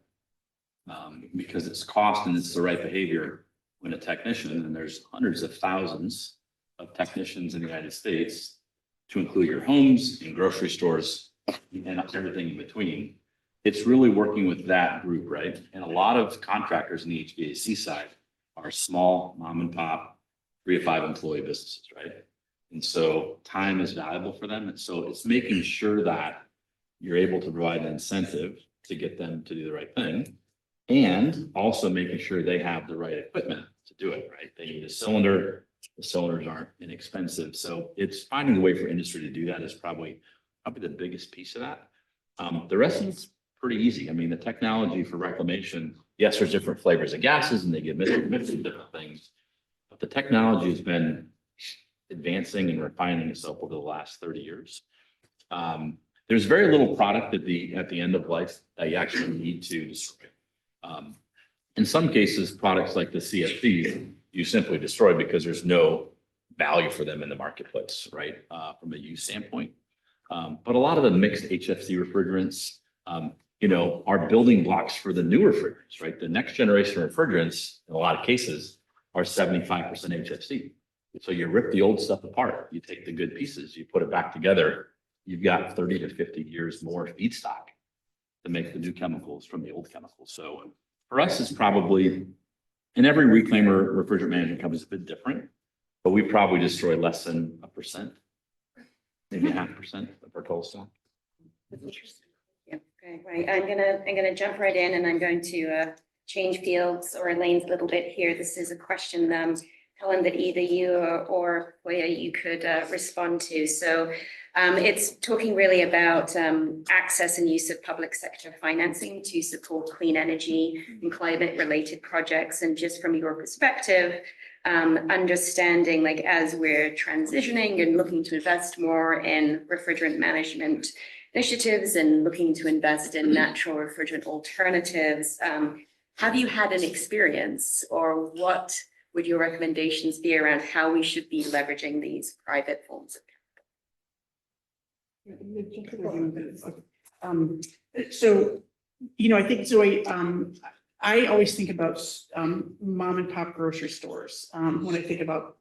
Because it's cost and it's the right behavior when a technician, and there's hundreds of thousands of technicians in the United States, to include your homes and grocery stores and everything in between. It's really working with that group, right? And a lot of contractors in the HVAC side are small mom and pop, 3 to 5 employee businesses, right? And so time is valuable for them. And so it's making sure that you're able to provide an incentive to get them to do the right thing. And also making sure they have the right equipment to do it, right? They need a cylinder. The cylinders aren't inexpensive. So it's finding a way for industry to do that is probably the biggest piece of that. The rest is pretty easy. I mean, the technology for reclamation, yes, there's different flavors of gases and they get mixed with different things. But the technology has been advancing and refining itself over the last 30 years. There's very little product at the end of life that you actually need to destroy. In some cases, products like the CFCs, you simply destroy because there's no value for them in the marketplace, right? From a use standpoint. But a lot of the mixed HFC refrigerants, are building blocks for the new refrigerants, right? The next generation of refrigerants, in a lot of cases, are 75% HFC. So you rip the old stuff apart, you take the good pieces, you put it back together, you've got 30 to 50 years more feedstock to make the new chemicals from the old chemicals. So for us, it's probably, and every reclaimer refrigerant management company is a bit different, but we probably destroy less than 1%, maybe 0.5% of our total stock. Yeah, okay, right. I'm gonna jump right in and I'm going to change fields or lanes a little bit here. This is a question, Helen, that either you or Hoya, you could respond to. So it's talking really about access and use of public sector financing to support clean energy and climate related projects. And just from your perspective, understanding like as we're transitioning and looking to invest more in refrigerant management initiatives and looking to invest in natural refrigerant alternatives, have you had an experience or what would your recommendations be around how we should be leveraging these private forms of So, you know, I think, Zoe, I always think about mom and pop grocery stores when I think about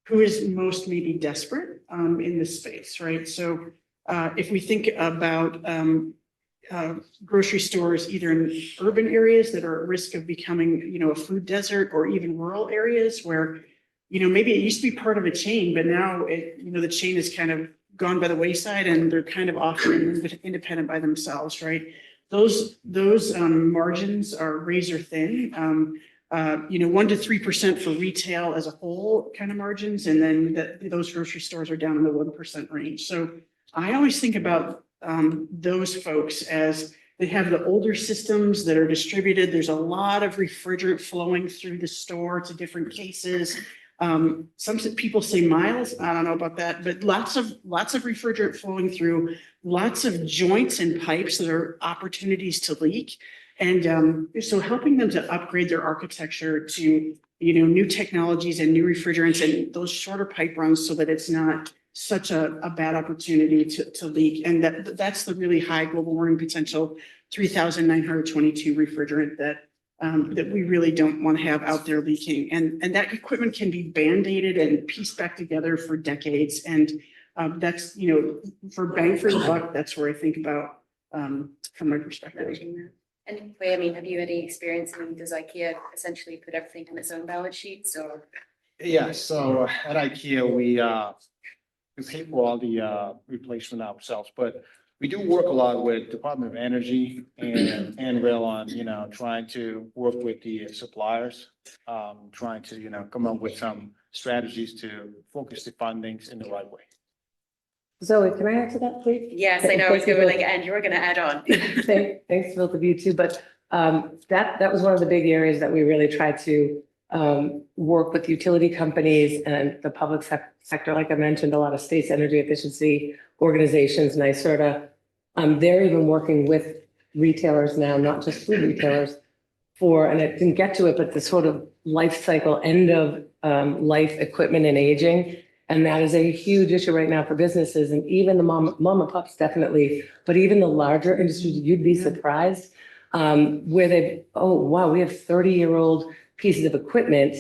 who is most maybe desperate in this space, right? So if we think about grocery stores, either in urban areas that are at risk of becoming, you know, a food desert, or even rural areas where, you know, maybe it used to be part of a chain, but now it, you know, the chain is kind of gone by the wayside and they're kind of often independent by themselves, right? Those margins are razor thin. You know, 1 to 3% for retail as a whole kind of margins, and then those grocery stores are down in the 1% range. So I always think about those folks as they have the older systems that are distributed. There's a lot of refrigerant flowing through the store to different cases. Some people say miles, I don't know about that, but lots of refrigerant flowing through, lots of joints and pipes that are opportunities to leak. And so helping them to upgrade their architecture to, you know, new technologies and new refrigerants and those shorter pipe runs so that it's not such a bad opportunity to leak. And that's the really high global warming potential, 3,922 refrigerant that we really don't want to have out there leaking. And that equipment can be band-aided and pieced back together for decades. And that's, you know, for bang for the buck, that's where I think about from my perspective. And I mean, have you had any experience? I mean, does IKEA essentially put everything on its own balance sheets or? Yeah, so at IKEA, we pay for all the replacement ourselves, but we do work a lot with Department of Energy and Rail on, you know, trying to work with the suppliers, trying to, you know, come up with some strategies to focus the fundings in the right way. Zoe, can I answer that, please? Yes, I know, I was going to like, and you were going to add on. Thanks to both of you too, but that was one of the big areas that we really tried to work with utility companies and the public sector. Like I mentioned, a lot of states energy efficiency organizations, NYSERDA. They're even working with retailers now, not just food retailers, and I didn't get to it, but the sort of life cycle, end of life equipment and aging. And that is a huge issue right now for businesses, and even the mom and pops definitely, but even the larger industries, you'd be surprised where oh, wow, we have 30-year-old pieces of equipment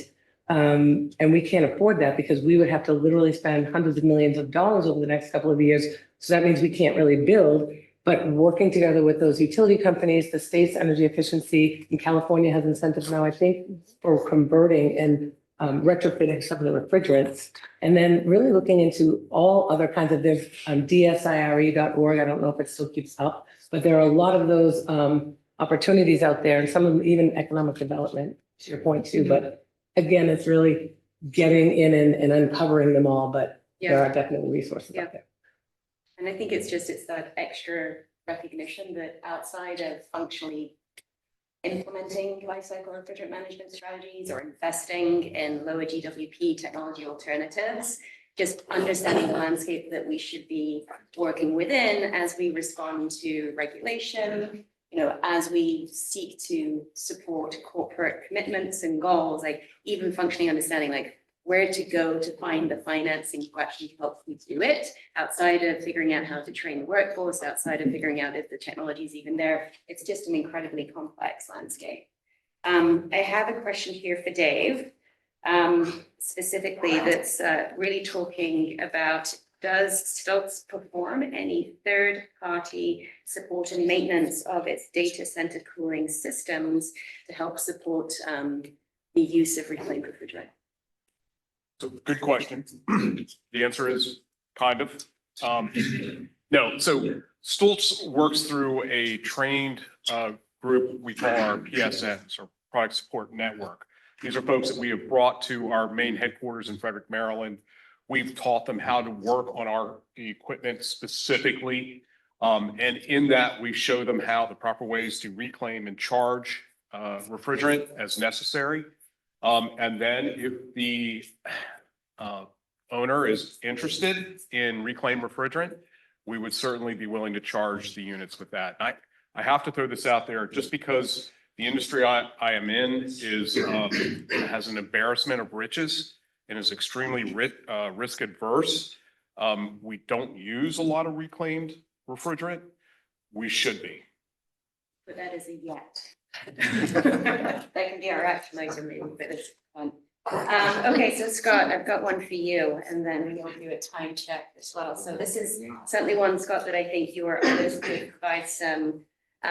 and we can't afford that because we would have to literally spend hundreds of millions of dollars over the next couple of years. So that means we can't really build, but working together with those utility companies, the state's energy efficiency in California has incentives now, I think, for converting and retrofitting some of the refrigerants, and then really looking into all other kinds of, there's dsire.org. I don't know if it still keeps up, but there are a lot of those opportunities out there, and some of them even economic development, to your point too. But again, it's really getting in and uncovering them all, but there are definitely resources out there. And I think it's that extra recognition that outside of functionally implementing lifecycle refrigerant management strategies or investing in lower GWP technology alternatives, just understanding the landscape that we should be working within as we respond to regulation, you know, as we seek to support corporate commitments and goals, like even functioning understanding like where to go to find the financing to actually help you do it, outside of figuring out how to train the workforce, outside of figuring out if the technology is even there. It's just an incredibly complex landscape. I have a question here for Dave, specifically that's really talking about does Stultz perform any third-party support and maintenance of its data center cooling systems to help support the use of reclaimed refrigerant? So good question. The answer is kind of. No, so Stultz works through a trained group we call our PSNs, or Product Support Network. These are folks that we have brought to our main headquarters in Frederick, Maryland. We've taught them how to work on our equipment specifically. And in that, we show them how the proper ways to reclaim and charge refrigerant as necessary. And then if the owner is interested in reclaimed refrigerant, we would certainly be willing to charge the units with that. I have to throw this out there just because the industry I am in is has an embarrassment of riches and is extremely risk adverse. We don't use a lot of reclaimed refrigerant. We should be. But that is a yet. That can be our action item maybe, but it's fun. Okay, so Scott, I've got one for you, and then we'll do a time check as well. So this is certainly one, Scott, that I think you or others could provide some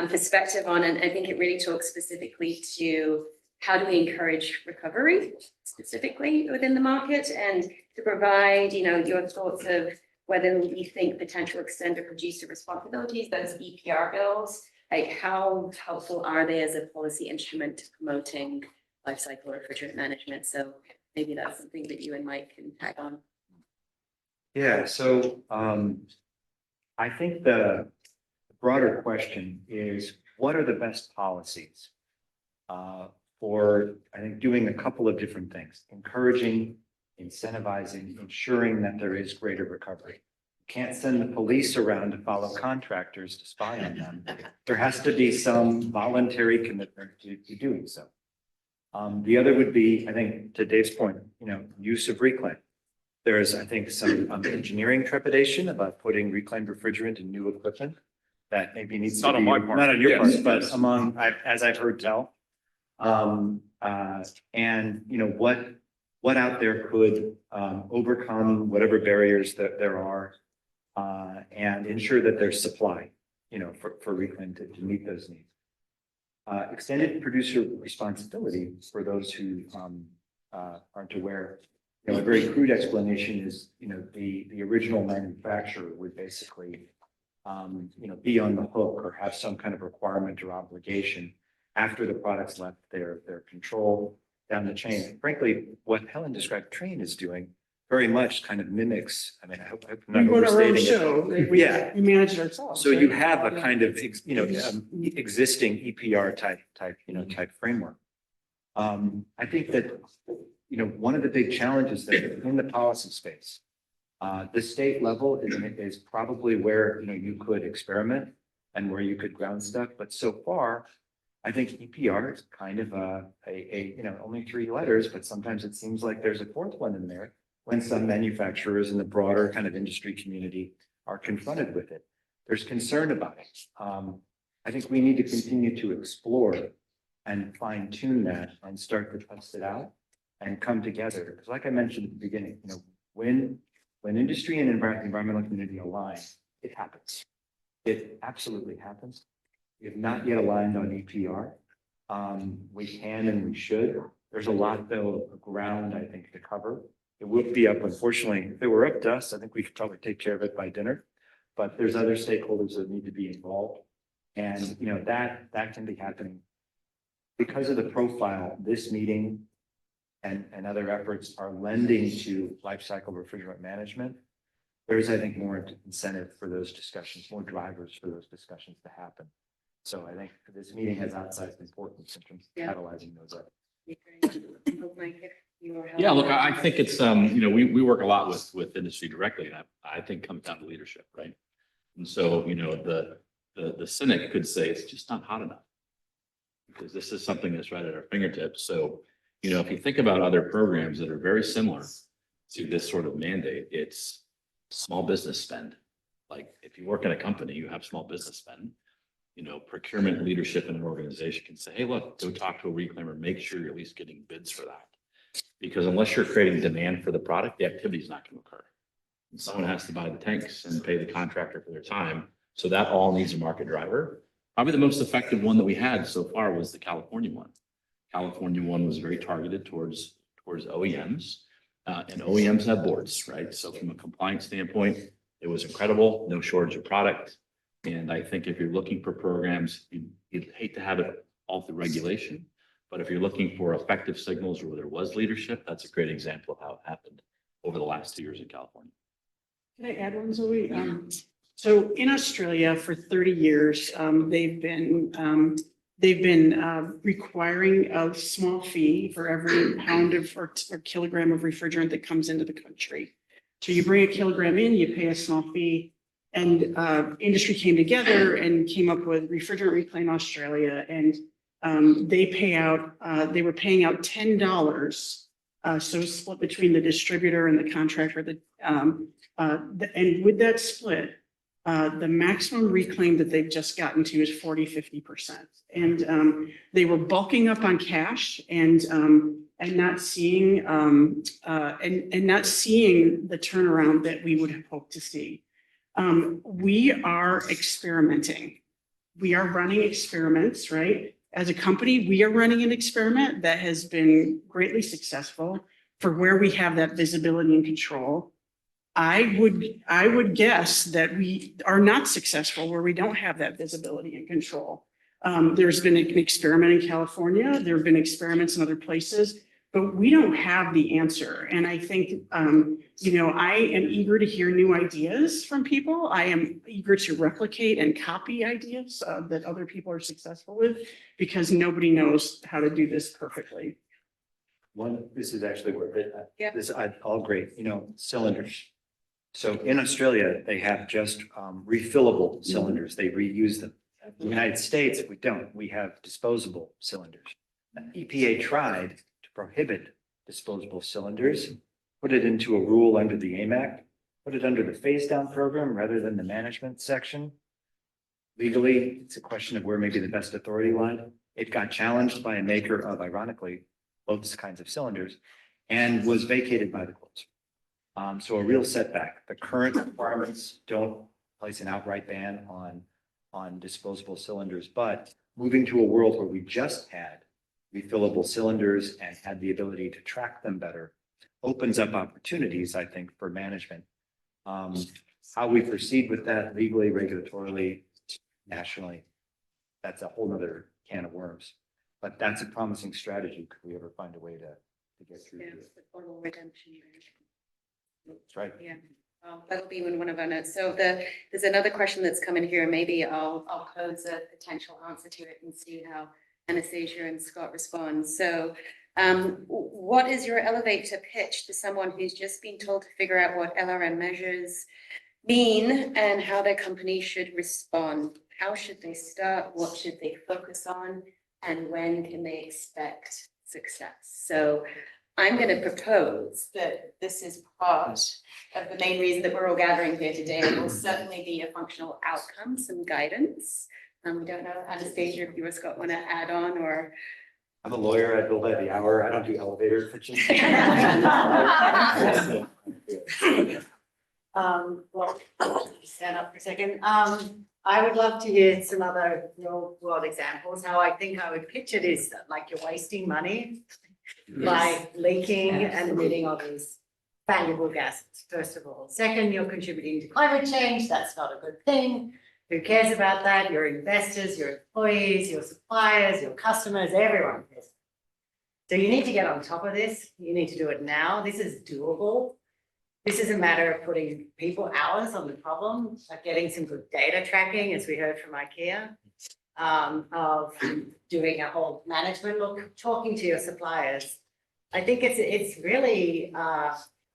perspective on, and I think it really talks specifically to how do we encourage recovery specifically within the market, and to provide, your thoughts of whether we think potential extended producer responsibilities, those EPR bills, like how helpful are they as a policy instrument to promoting lifecycle refrigerant management? So maybe that's something that you and Mike can tag on. Yeah, so I think the broader question is, what are the best policies for, I think, doing a couple of different things: encouraging, incentivizing, ensuring that there is greater recovery. You can't send the police around to follow contractors to spy on them. There has to be some voluntary commitment to doing so. The other would be, I think, to Dave's point, use of reclaim. There's, I think, some engineering trepidation about putting reclaimed refrigerant in new equipment that maybe needs to be. Not on my part. Not on your Yes. part, but among, as I've heard tell. And what out there could overcome whatever barriers that there are, and ensure that there's supply, for reclaim to meet those needs. Extended producer responsibility, for those who aren't aware, a very crude explanation is, the original manufacturer would basically, be on the hook or have some kind of requirement or obligation after the products left their control down the chain. And frankly, what Helen described Train is doing very much kind of mimics. I mean, I hope I'm We not run our own overstating it. show, we Yeah. we manage it ourselves. So right? you have a kind of, existing EPR type framework. I think that, one of the big challenges that in the policy space, the state level is probably where, you could experiment and where you could ground stuff. But so far, I think EPR is kind of only 3 letters, but sometimes it seems like there's a 4th one in there when some manufacturers in the broader kind of industry community are confronted with it. There's concern about it. I think we need to continue to explore and fine tune that and start to test it out and come together. Because like I mentioned at the beginning, when industry and environmental community align, it happens. It absolutely happens. We have not yet aligned on EPR. We can and we should. There's a lot though of ground, I think, to cover. It would be up, unfortunately, if it were up to us, I think we could probably take care of it by dinner. But there's other stakeholders that need to be involved. And that can be happening. Because of the profile, this meeting and other efforts are lending to lifecycle refrigerant management. There's, I think, more incentive for those discussions, more drivers for those discussions to happen. So I think this meeting has outsized importance in terms of catalyzing those efforts. Yeah, look, I think it's, we work a lot with industry directly, and I think it comes down to leadership, right? And so, the cynic could say it's just not hot enough, because this is something that's right at our fingertips. So, if you think about other programs that are very similar to this sort of mandate, it's small business spend. Like if you work in a company, you have small business spend. Procurement leadership in an organization can say, hey, look, go talk to a reclaimer, make sure you're at least getting bids for that. Because unless you're creating demand for the product, the activity is not going to occur. and someone has to buy the tanks and pay the contractor for their time. So that all needs a market driver. Probably the most effective one that we had so far was the California one. California one was very targeted towards OEMs. And OEMs have boards, right? So from a compliance standpoint, it was incredible, no shortage of product. And I think if you're looking for programs, you'd hate to have it all through regulation. But if you're looking for effective signals where there was leadership, that's a great example of how it happened over the last 2 years in California. Can I add one, Zoe? So in Australia for 30 years, they've been requiring a small fee for every pound of or kilogram of refrigerant that comes into the country. So you bring a kilogram in, you pay a small fee, and industry came together and came up with Refrigerant Reclaim Australia, and they were paying out $10. So split between the distributor and the contractor. And with that split, the maximum reclaim that they've just gotten to is 40–50%. And they were bulking up on cash and not seeing not seeing the turnaround that we would have hoped to see. We are experimenting. We are running experiments, right? As a company, we are running an experiment that has been greatly successful for where we have that visibility and control. I would guess that we are not successful where we don't have that visibility and control. There's been an experiment in California. There have been experiments in other places, but we don't have the answer. And I think, I am eager to hear new ideas from people. I am eager to replicate and copy ideas that other people are successful with, because nobody knows how to do this perfectly. This is actually worth it. Yeah. This, all great, cylinders. So in Australia, they have just refillable cylinders. They reuse them. In the United States, we don't. We have disposable cylinders. EPA tried to prohibit disposable cylinders, put it into a rule under the AIM Act, put it under the phase down program rather than the management section. Legally, it's a question of where maybe the best authority line. It got challenged by a maker of, ironically, those kinds of cylinders and was vacated by the courts. So a real setback. The current requirements don't place an outright ban on disposable cylinders, but moving to a world where we just had refillable cylinders and had the ability to track them better opens up opportunities, I think, for management. How we proceed with that legally, regulatorily, nationally, that's a whole nother can of worms. But that's a promising strategy. Could we ever find a way to get through? Yeah, the total redemption. That's right. Yeah, that'll be in one of our notes. So there's another question that's come in here. Maybe I'll pose a potential answer to it and see how Anastasia and Scott respond. So what is your elevator pitch to someone who's just been told to figure out what LRM measures mean and how their company should respond? How should they start? What should they focus on? And when can they expect success? So I'm going to propose that this is part of the main reason that we're all gathering here today. It will certainly be a functional outcome, some guidance. We don't know, Anastasia, if you or Scott want to add on, or. I'm a lawyer. I bill by the hour. I don't do elevator pitches. Well, stand up for a second. I would love to hear some other real world examples. How I think I would pitch it is that, like, you're wasting money by leaking and emitting all these valuable gases, first of all. Second, you're contributing to climate change. That's not a good thing. Who cares about that? Your investors, your employees, your suppliers, your customers, everyone cares. So you need to get on top of this. You need to do it now. This is doable. This is a matter of putting people hours on the problem, like getting some good data tracking, as we heard from IKEA, of doing a whole management look, talking to your suppliers. I think it's really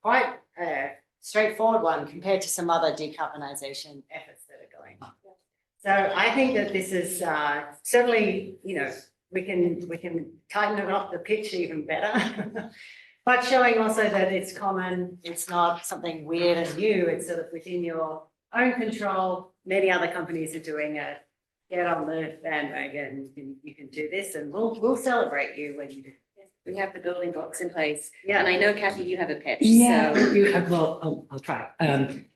quite a straightforward one compared to some other decarbonization efforts that are going on. So I think that this is certainly, we can tighten it up the pitch even better. But showing also that it's common, it's not something weird and new, it's sort of within your own control. Many other companies are doing it. Get on the bandwagon, you can do this, and we'll celebrate you when you do. we have the building blocks in place. Yeah. And I know Kathy, you have a pitch, Yeah, so. I'll try.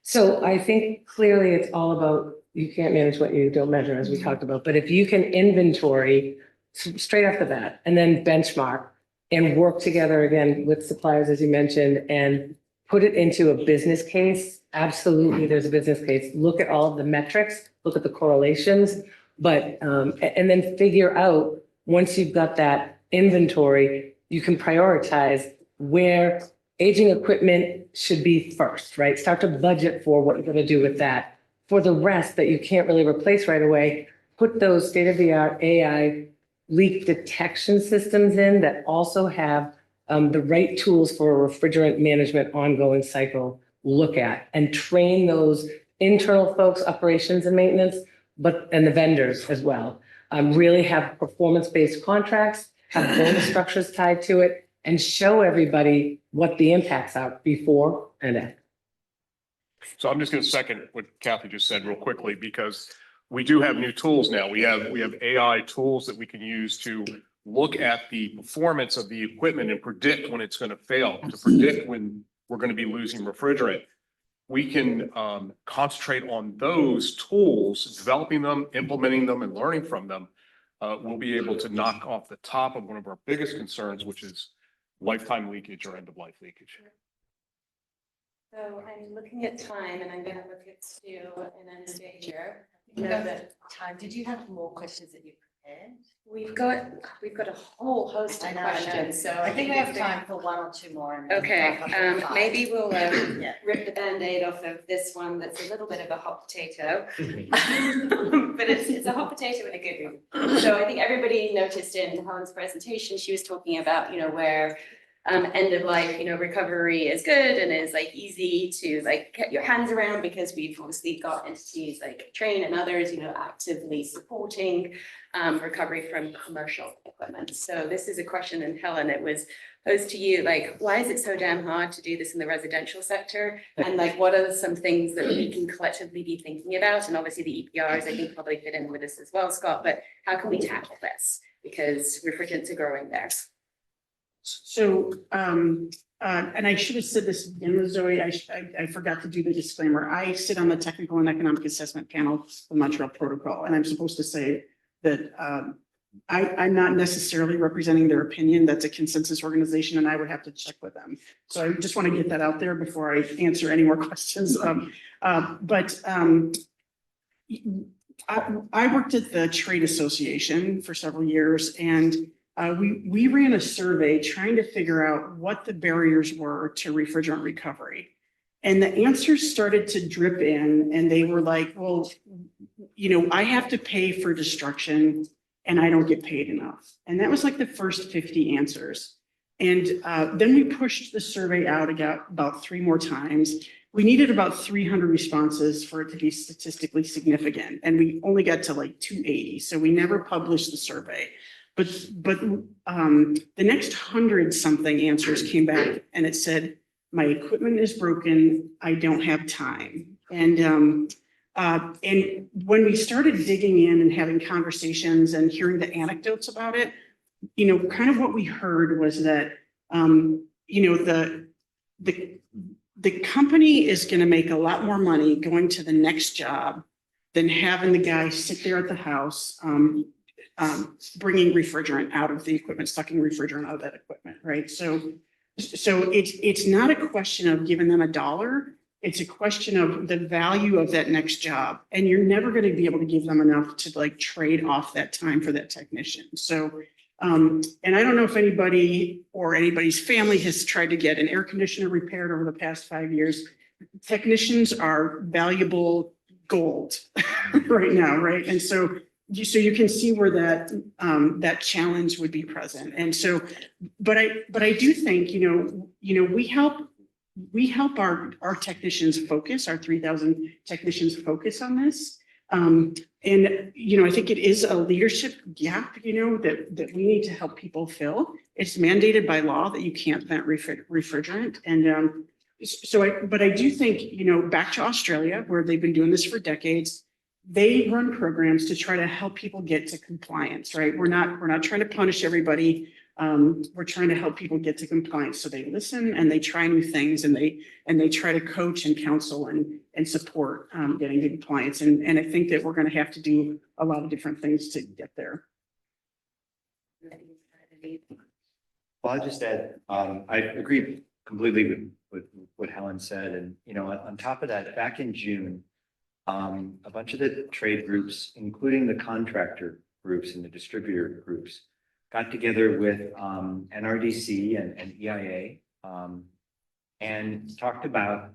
So I think clearly it's all about, you can't manage what you don't measure, as we talked about, but if you can inventory straight off the bat and then benchmark and work together again with suppliers, as you mentioned, and put it into a business case, absolutely, there's a business case. Look at all of the metrics, look at the correlations, but, and then figure out, once you've got that inventory, you can prioritize where aging equipment should be first, right? Start to budget for what you're going to do with that. For the rest that you can't really replace right away, put those state-of-the-art AI leak detection systems in that also have the right tools for a refrigerant management ongoing cycle look at, and train those internal folks, operations and maintenance, and the vendors as well. Really have performance-based contracts, have bonus structures tied to it, and show everybody what the impacts are before and after. So I'm just going to second what Kathy just said real quickly, because we do have new tools now. We have AI tools that we can use to look at the performance of the equipment and predict when it's going to fail, to predict when we're going to be losing refrigerant. We can concentrate on those tools, developing them, implementing them, and learning from them. We'll be able to knock off the top of one of our biggest concerns, which is lifetime leakage or end-of-life leakage. So I'm looking at time and I'm gonna look at Stu and then Stager. You know that time, did you have more questions that you prepared? We've got a whole host of questions, so. I think we have time for one or two more. and then Okay, wrap up at 5. maybe we'll Yeah. rip the Band-Aid off of this one that's a little bit of a hot potato. But it's a hot potato in a good way. So I think everybody noticed in Helen's presentation, she was talking about, where end of life, recovery is good and is like easy to like get your hands around, because we've obviously got entities like Train and others, actively supporting recovery from commercial equipment. So this is a question, and Helen, it was posed to you, like, why is it so damn hard to do this in the residential sector? And like, what are some things that we can collectively be thinking about? And obviously the EPRs, I think, probably fit in with this as well, Scott, but how can we tackle this? Because refrigerants are growing there. So, and I should have said this again with Zoe, I forgot to do the disclaimer. I sit on the technical and economic assessment panel of Montreal Protocol, and I'm supposed to say that I'm not necessarily representing their opinion. That's a consensus organization, and I would have to check with them. So I just want to get that out there before I answer any more questions. I worked at the trade association for several years, and we ran a survey trying to figure out what the barriers were to refrigerant recovery. And the answers started to drip in, and they were like, well, I have to pay for destruction and I don't get paid enough. And that was like the first 50 answers. And then we pushed the survey out about 3 more times. We needed about 300 responses for it to be statistically significant. And we only got to like 280. So we never published the survey. But the next 100 something answers came back, and it said, my equipment is broken, I don't have time. And when we started digging in and having conversations and hearing the anecdotes about it, kind of what we heard was that, the company is going to make a lot more money going to the next job than having the guy sit there at the house, bringing refrigerant out of the equipment, sucking refrigerant out of that equipment, right? So it's not a question of giving them $1. It's a question of the value of that next job. And you're never going to be able to give them enough to like trade off that time for that technician. So, and I don't know if anybody or anybody's family has tried to get an air conditioner repaired over the past 5 years. Technicians are valuable gold right now, right? And so you can see where that challenge would be present. And so, but I do think, we help our technicians focus, our 3,000 technicians focus on this. And, I think it is a leadership gap, that we need to help people fill. It's mandated by law that you can't vent refrigerant. And but I do think, back to Australia, where they've been doing this for decades, they run programs to try to help people get to compliance, right? We're not trying to punish everybody. we're trying to help people get to compliance. So they listen and they try new things and they try to coach and counsel and support getting to compliance. And I think that we're going to have to do a lot of different things to get there. Well, I'll just add, I agree completely with what Helen said. And, you know, on top of that, back in June, a bunch of the trade groups, including the contractor groups and the distributor groups, got together with NRDC and EIA and talked about,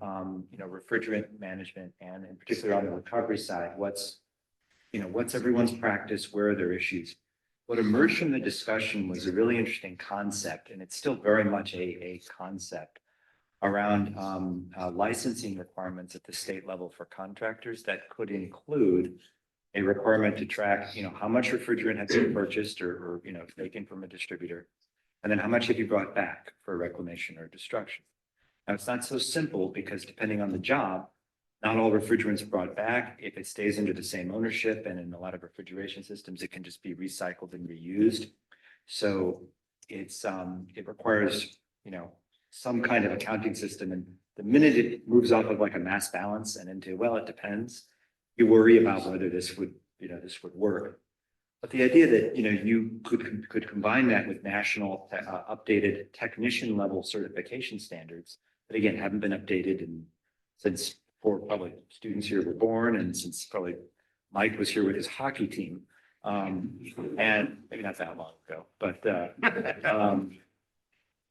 you know, refrigerant management and in particular on the recovery side, what's everyone's practice, where are their issues? What emerged from the discussion was a really interesting concept, and it's still very much a concept around licensing requirements at the state level for contractors that could include a requirement to track, you know, how much refrigerant has been purchased or you know, taken from a distributor, and then how much have you brought back for reclamation or destruction. Now, it's not so simple because depending on the job, not all refrigerants are brought back. If it stays under the same ownership, and in a lot of refrigeration systems, it can just be recycled and reused. So it's it requires, you know, some kind of accounting system. And the minute it moves off of like a mass balance and into, well, it depends, you worry about whether this would, you know, this would work. But the idea that, you know, you could combine that with national updated technician level certification standards that again haven't been updated since before probably students here were born, and since probably Mike was here with his hockey team, and maybe not that long ago, but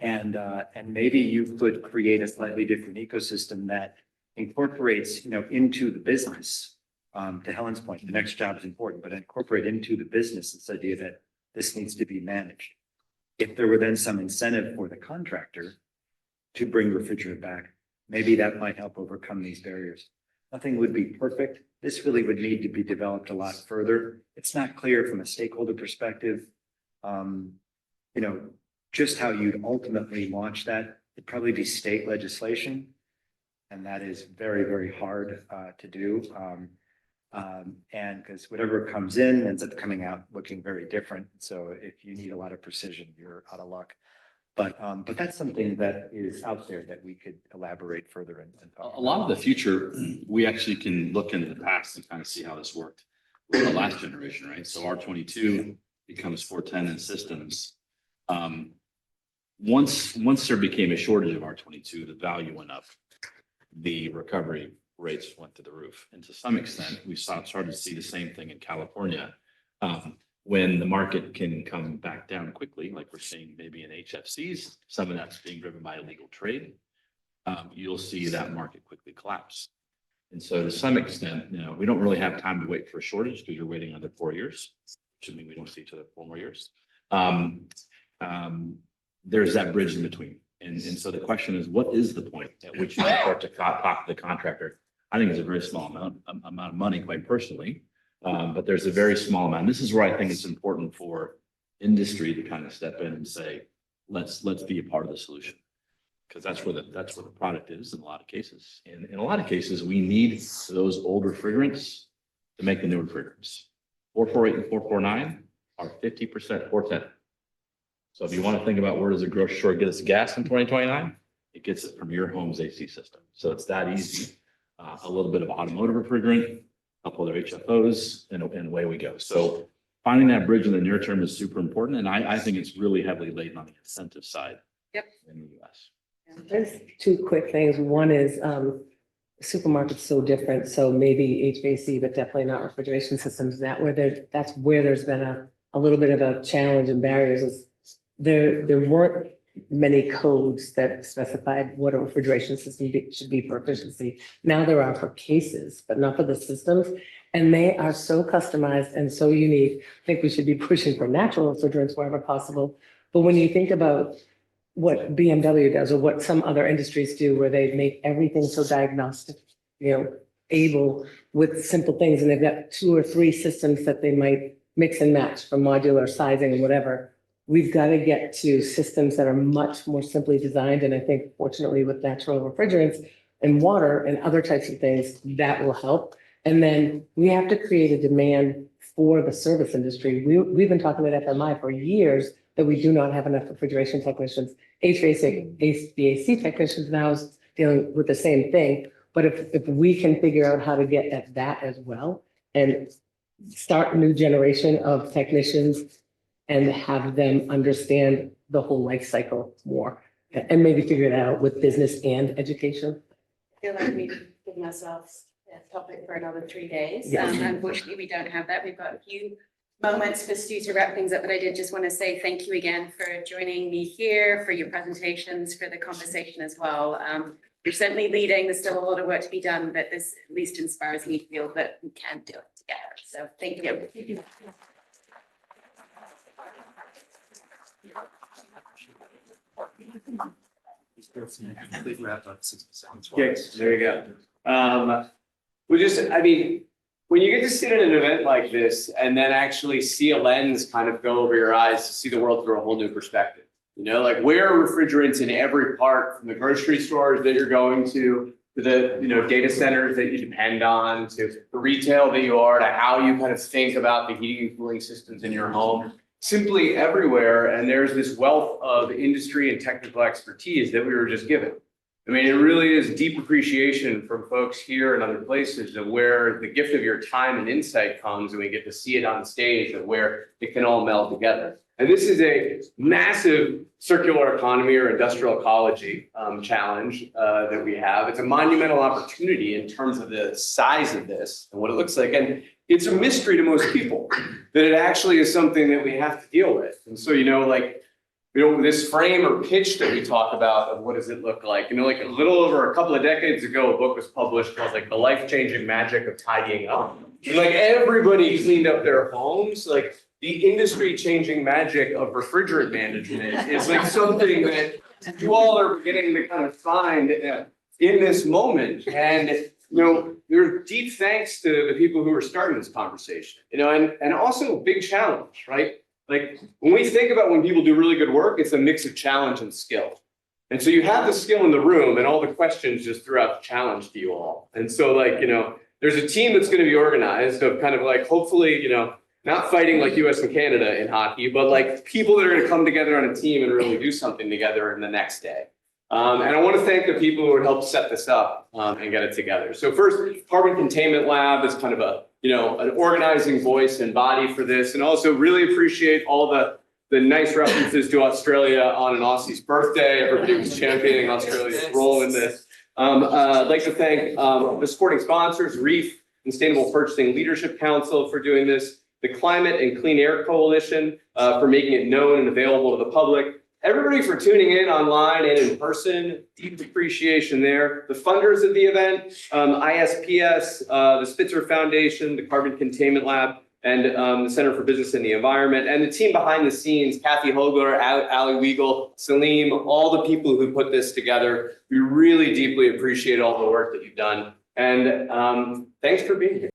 and maybe you could create a slightly different ecosystem that incorporates, you know, into the business. To Helen's point, the next job is important, but incorporate into the business this idea that this needs to be managed. If there were then some incentive for the contractor to bring refrigerant back, maybe that might help overcome these barriers. Nothing would be perfect. This really would need to be developed a lot further. It's not clear from a stakeholder perspective, you know, just how you'd ultimately launch that. It'd probably be state legislation, and that is very, very hard to do. And because whatever comes in ends up coming out looking very different. So if you need a lot of precision, you're out of luck. But that's something that is out there that we could elaborate further and talk A lot of the future, we actually can look into the past and kind of see how this worked with the last generation, right? So R22 becomes 410 in systems. Once there became a shortage of R22, the value went up. The recovery rates went to the roof. And to some extent, we started to see the same thing in California. When the market can come back down quickly, like we're seeing maybe in HFCs, some of that's being driven by illegal trade, you'll see that market quickly collapse. And so to some extent, you know, we don't really have time to wait for a shortage because you're waiting another 4 years, assuming we don't see each other 4 more years. There's that bridge in between. And so the question is, what is the point at which you start to talk to the contractor? I think it's a very small amount of money, quite personally. But there's a very small amount. This is where I think it's important for industry to kind of step in and say, let's be a part of the solution. Because that's where the product is in a lot of cases. And in a lot of cases, we need those old refrigerants to make the new refrigerants. 448 and 449 are 50% 410. So if you want to think about where does the grocery store get its gas in 2029, it gets it from your home's AC system. So it's that easy. A little bit of automotive refrigerant, a couple other HFOs, and away we go. So finding that bridge in the near term is super important. And I think it's really heavily laden on the incentive side. Yep. In the US. There's 2 quick things. One is supermarket's so different. So maybe HVAC, but definitely not refrigeration systems. That's where there's been a little bit of a challenge and barriers. Is there weren't many codes that specified what a refrigeration system should be for efficiency. Now there are for cases, but not for the systems. And they are so customized and so unique. I think we should be pushing for natural refrigerants wherever possible. But when you think about what BMW does or what some other industries do, where they make everything so diagnostic, you know, able with simple things, and they've got 2 or 3 systems that they might mix and match for modular sizing and whatever. We've got to get to systems that are much more simply designed. And I think fortunately with natural refrigerants and water and other types of things, that will help. And then we have to create a demand for the service industry. We've been talking at FMI for years that we do not have enough refrigeration technicians. HVAC technicians now is dealing with the same thing. But if we can figure out how to get at that as well and start a new generation of technicians and have them understand the whole life cycle more and maybe figure it out with business and education. I feel like we've given ourselves a topic for another 3 days. Yes. Unfortunately, we don't have that. We've got a few moments for Stu to wrap things up, but I did just want to say thank you again for joining me here, for your presentations, for the conversation as well. You're certainly leading. There's still a lot of work to be done, but this at least inspires me to feel that we can do it together. So thank you. Okay, there you go. When you get to sit at an event like this and then actually see a lens kind of go over your eyes to see the world through a whole new perspective, like where are refrigerants in every part, from the grocery stores that you're going to the, data centers that you depend on, to the retail that you are, to how you kind of think about the heating and cooling systems in your home, simply everywhere. And there's this wealth of industry and technical expertise that we were just given. It really is deep appreciation from folks here and other places of where the gift of your time and insight comes, and we get to see it on stage and where it can all meld together. And this is a massive circular economy or industrial ecology challenge that we have. It's a monumental opportunity in terms of the size of this and what it looks like. And it's a mystery to most people that it actually is something that we have to deal with. And so, this frame or pitch that we talk about of what does it look like, like a little over a couple of decades ago, a book was published called The Life-Changing Magic of Tidying Up. And everybody cleaned up their homes. The industry-changing magic of refrigerant management is something that you all are beginning to kind of find in this moment. And, there's deep thanks to the people who are starting this conversation, and also big challenge, right? When we think about when people do really good work, it's a mix of challenge and skill. And so you have the skill in the room and all the questions just threw out the challenge to you all. And so there's a team that's going to be organized of kind of hopefully, not fighting like US and Canada in hockey, but people that are going to come together on a team and really do something together in the next day. And I want to thank the people who helped set this up and get it together. So first, Carbon Containment Lab is kind of an organizing voice and body for this, and also really appreciate all the nice references to Australia on an Aussie's birthday. Everybody was championing Australia's role in this. I'd like to thank the supporting sponsors, REEF, Sustainable Purchasing Leadership Council, for doing this, the Climate and Clean Air Coalition for making it known and available to the public, everybody for tuning in online and in person, deep appreciation there. The funders of the event, ISPS, the Spitzer Foundation, the Carbon Containment Lab, and the Center for Business and the Environment, and the team behind the scenes, Kathy Hogler, Ali Weigel, Salim, all the people who put this together. We really deeply appreciate all the work that you've done. And thanks for being here.